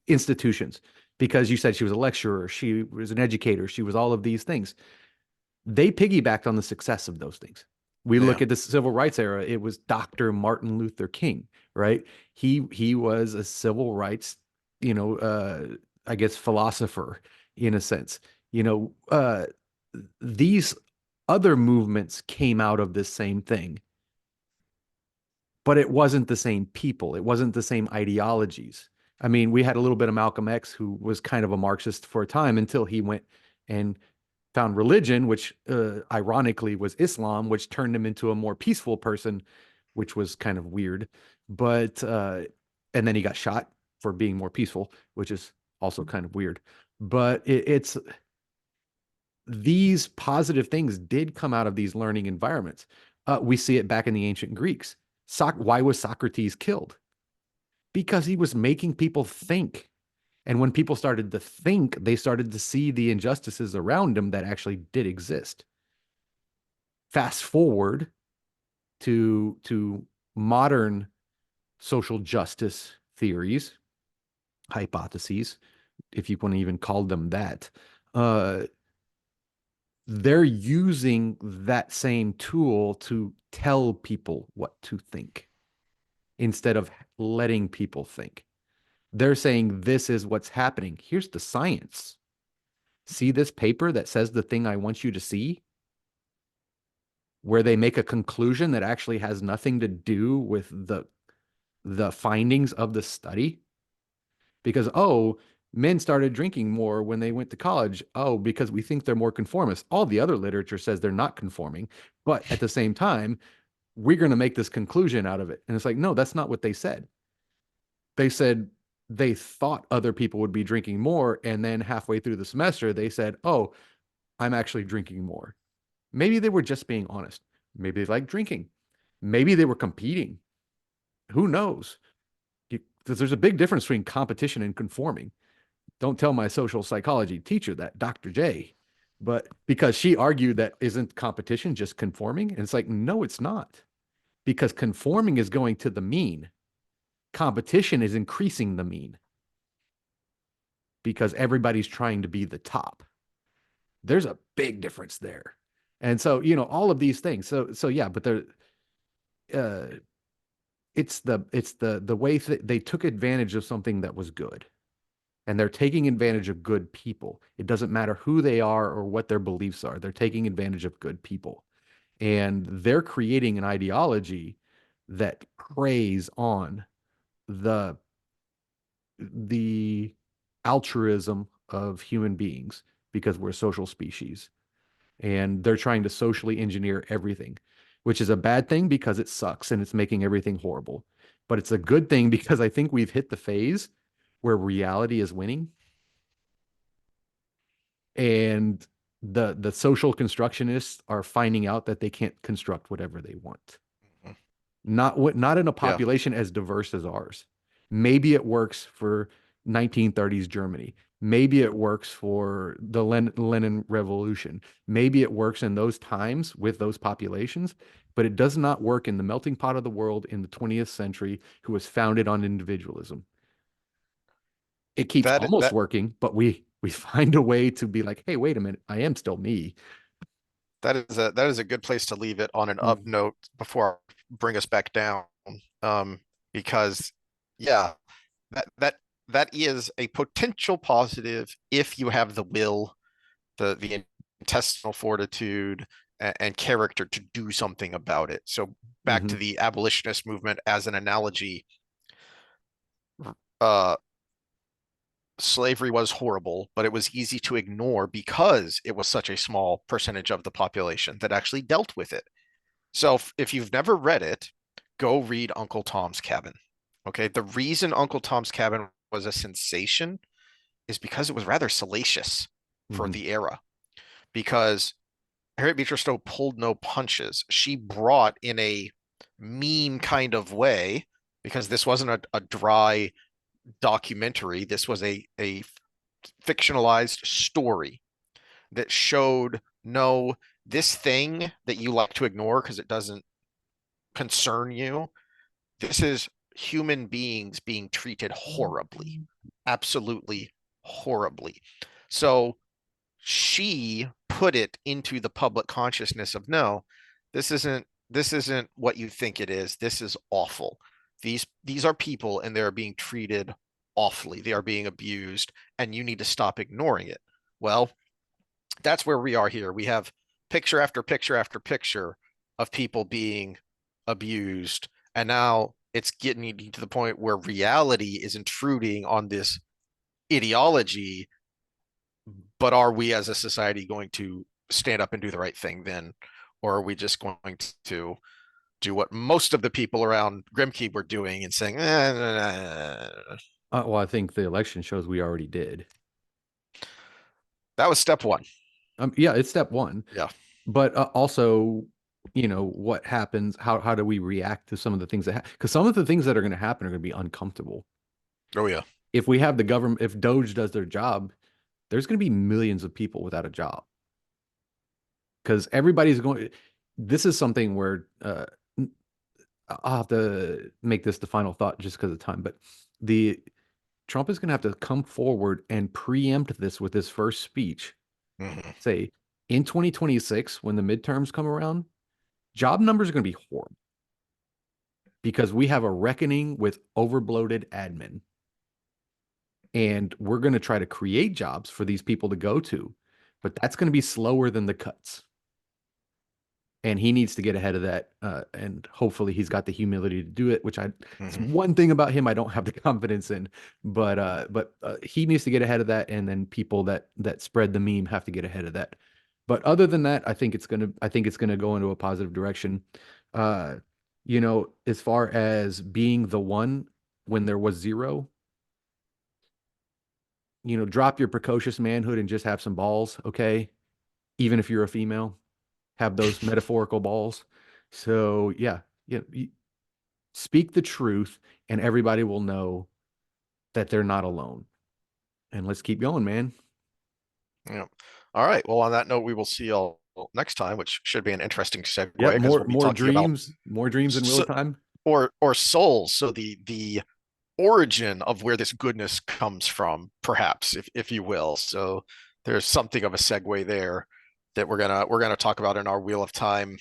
institutions. because you said she was a lecturer, she was an educator, she was all of these things. They piggybacked on the success of those things. We look Yeah. at the civil rights era, it was Dr. Martin Luther King, right? He was a civil rights, I guess philosopher in a sense. These other movements came out of this same thing, but it wasn't the same people. It wasn't the same ideologies. I mean, we had a little bit of Malcolm X, who was kind of a Marxist for a time until he went and found religion, which ironically was Islam, which turned him into a more peaceful person, which was kind of weird. But and then he got shot for being more peaceful, which is also kind of weird. But it's these positive things did come out of these learning environments. We see it back in the ancient Greeks. Why was Socrates killed? Because he was making people think. And when people started to think, they started to see the injustices around them that actually did exist. Fast forward to modern social justice theories, hypotheses, if you want to even call them that. They're using that same tool to tell people what to think instead of letting people think. They're saying, this is what's happening. Here's the science. See this paper that says the thing I want you to see? Where they make a conclusion that actually has nothing to do with the findings of the study. Because, oh, men started drinking more when they went to college. Oh, because we think they're more conformist. All the other literature says they're not conforming. But at the same time, we're going to make this conclusion out of it. And it's like, no, that's not what they said. They said they thought other people would be drinking more. And then halfway through the semester, they said, oh, I'm actually drinking more. Maybe they were just being honest. Maybe they like drinking. Maybe they were competing. Who knows? There's a big difference between competition and conforming. Don't tell my social psychology teacher that, Dr. J. But because she argued that isn't competition just conforming? And it's like, no, it's not. Because conforming is going to the mean. Competition is increasing the mean. Because everybody's trying to be the top. There's a big difference there. And so, all of these things. So yeah, but it's the way that they took advantage of something that was good. And they're taking advantage of good people. It doesn't matter who they are or what their beliefs are. They're taking advantage of good people. And they're creating an ideology that preys on the altruism of human beings because we're a social species. And they're trying to socially engineer everything, which is a bad thing because it sucks and it's making everything horrible. But it's a good thing because I think we've hit the phase where reality is winning. And the social constructionists are finding out that they can't construct whatever they want. Not in a population as diverse as ours. Maybe it works for 1930s Germany. Maybe it works for the Lenin Revolution. Maybe it works in those times with those populations, but it does not work in the melting pot of the world in the 20th century, who was founded on individualism. It keeps almost working, but we find a way to be like, hey, wait a minute, I am still me. That is a good place to leave it on an up note before I bring us back down. Because yeah, that is a potential positive if you have the will, the intestinal fortitude and character to do something about it. So back to the abolitionist movement as an analogy, slavery was horrible, but it was easy to ignore because it was such a small percentage of the population that actually dealt with it. So if you've never read it, go read Uncle Tom's Cabin. Okay, the reason Uncle Tom's Cabin was a sensation is because it was rather salacious for the era. Because Harriet Beecher Stowe pulled no punches. She brought in a meme kind of way, because this wasn't a dry documentary. This was a fictionalized story that showed, no, this thing that you like to ignore because it doesn't concern you, this is human beings being treated horribly, absolutely horribly. So she put it into the public consciousness of no, this isn't what you think it is. This is awful. These are people and they're being treated awfully. They are being abused and you need to stop ignoring it. Well, that's where we are here. We have picture after picture after picture of people being abused. And now it's getting to the point where reality is intruding on this ideology. But are we as a society going to stand up and do the right thing then? Or are we just going to do what most of the people around Grimkey were doing and saying, Well, I think the election shows we already did. that was step one. Yeah, it's step one. Yeah. But also, what happens? How do we react to some of the things that because some of the things that are going to happen are going to be uncomfortable. Oh, yeah. If we have the government, if Doge does their job, there's going to be millions of people without a job because everybody's going. This is something where I'll have to make this the final thought just because of time. But the Trump is going to have to come forward and preempt this with his first speech. Mhm. Say in 2026, when the midterms come around, job numbers are going to be horrible because we have a reckoning with overbloated admin. And we're going to try to create jobs for these people to go to, but that's going to be slower than the cuts. And he needs to get ahead of that. And hopefully he's got the humility to do it, which it's one thing about him I don't have the confidence in, but he needs to get ahead of that. And then people that spread the meme have to get ahead of that. But other than that, I think it's gonna go into a positive direction. As far as being the one when there was zero, drop your precocious manhood and just have some balls, okay? Even if you're a female, have those metaphorical balls. So yeah, speak the truth, and everybody will know that they're not alone. And let's keep going, man. Yeah. All right. Well, on that note, we will see y'all next time, which should be an interesting segue Yeah, because we'll be more talking about dreams in real time. or souls. So the origin of where this goodness comes from, perhaps, if you will. So there's something of a segue there that we're gonna talk about in our Wheel of Time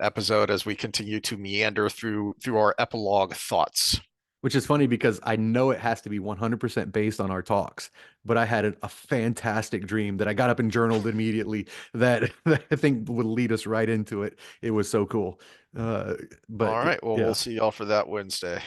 episode as we continue to meander through our epilogue thoughts. Which is funny because I know it has to be 100% based on our talks, but I had a fantastic dream that I got up and journaled immediately that I think would lead us right into it. It was so cool. But all right, well, yeah. we'll see y'all for that Wednesday.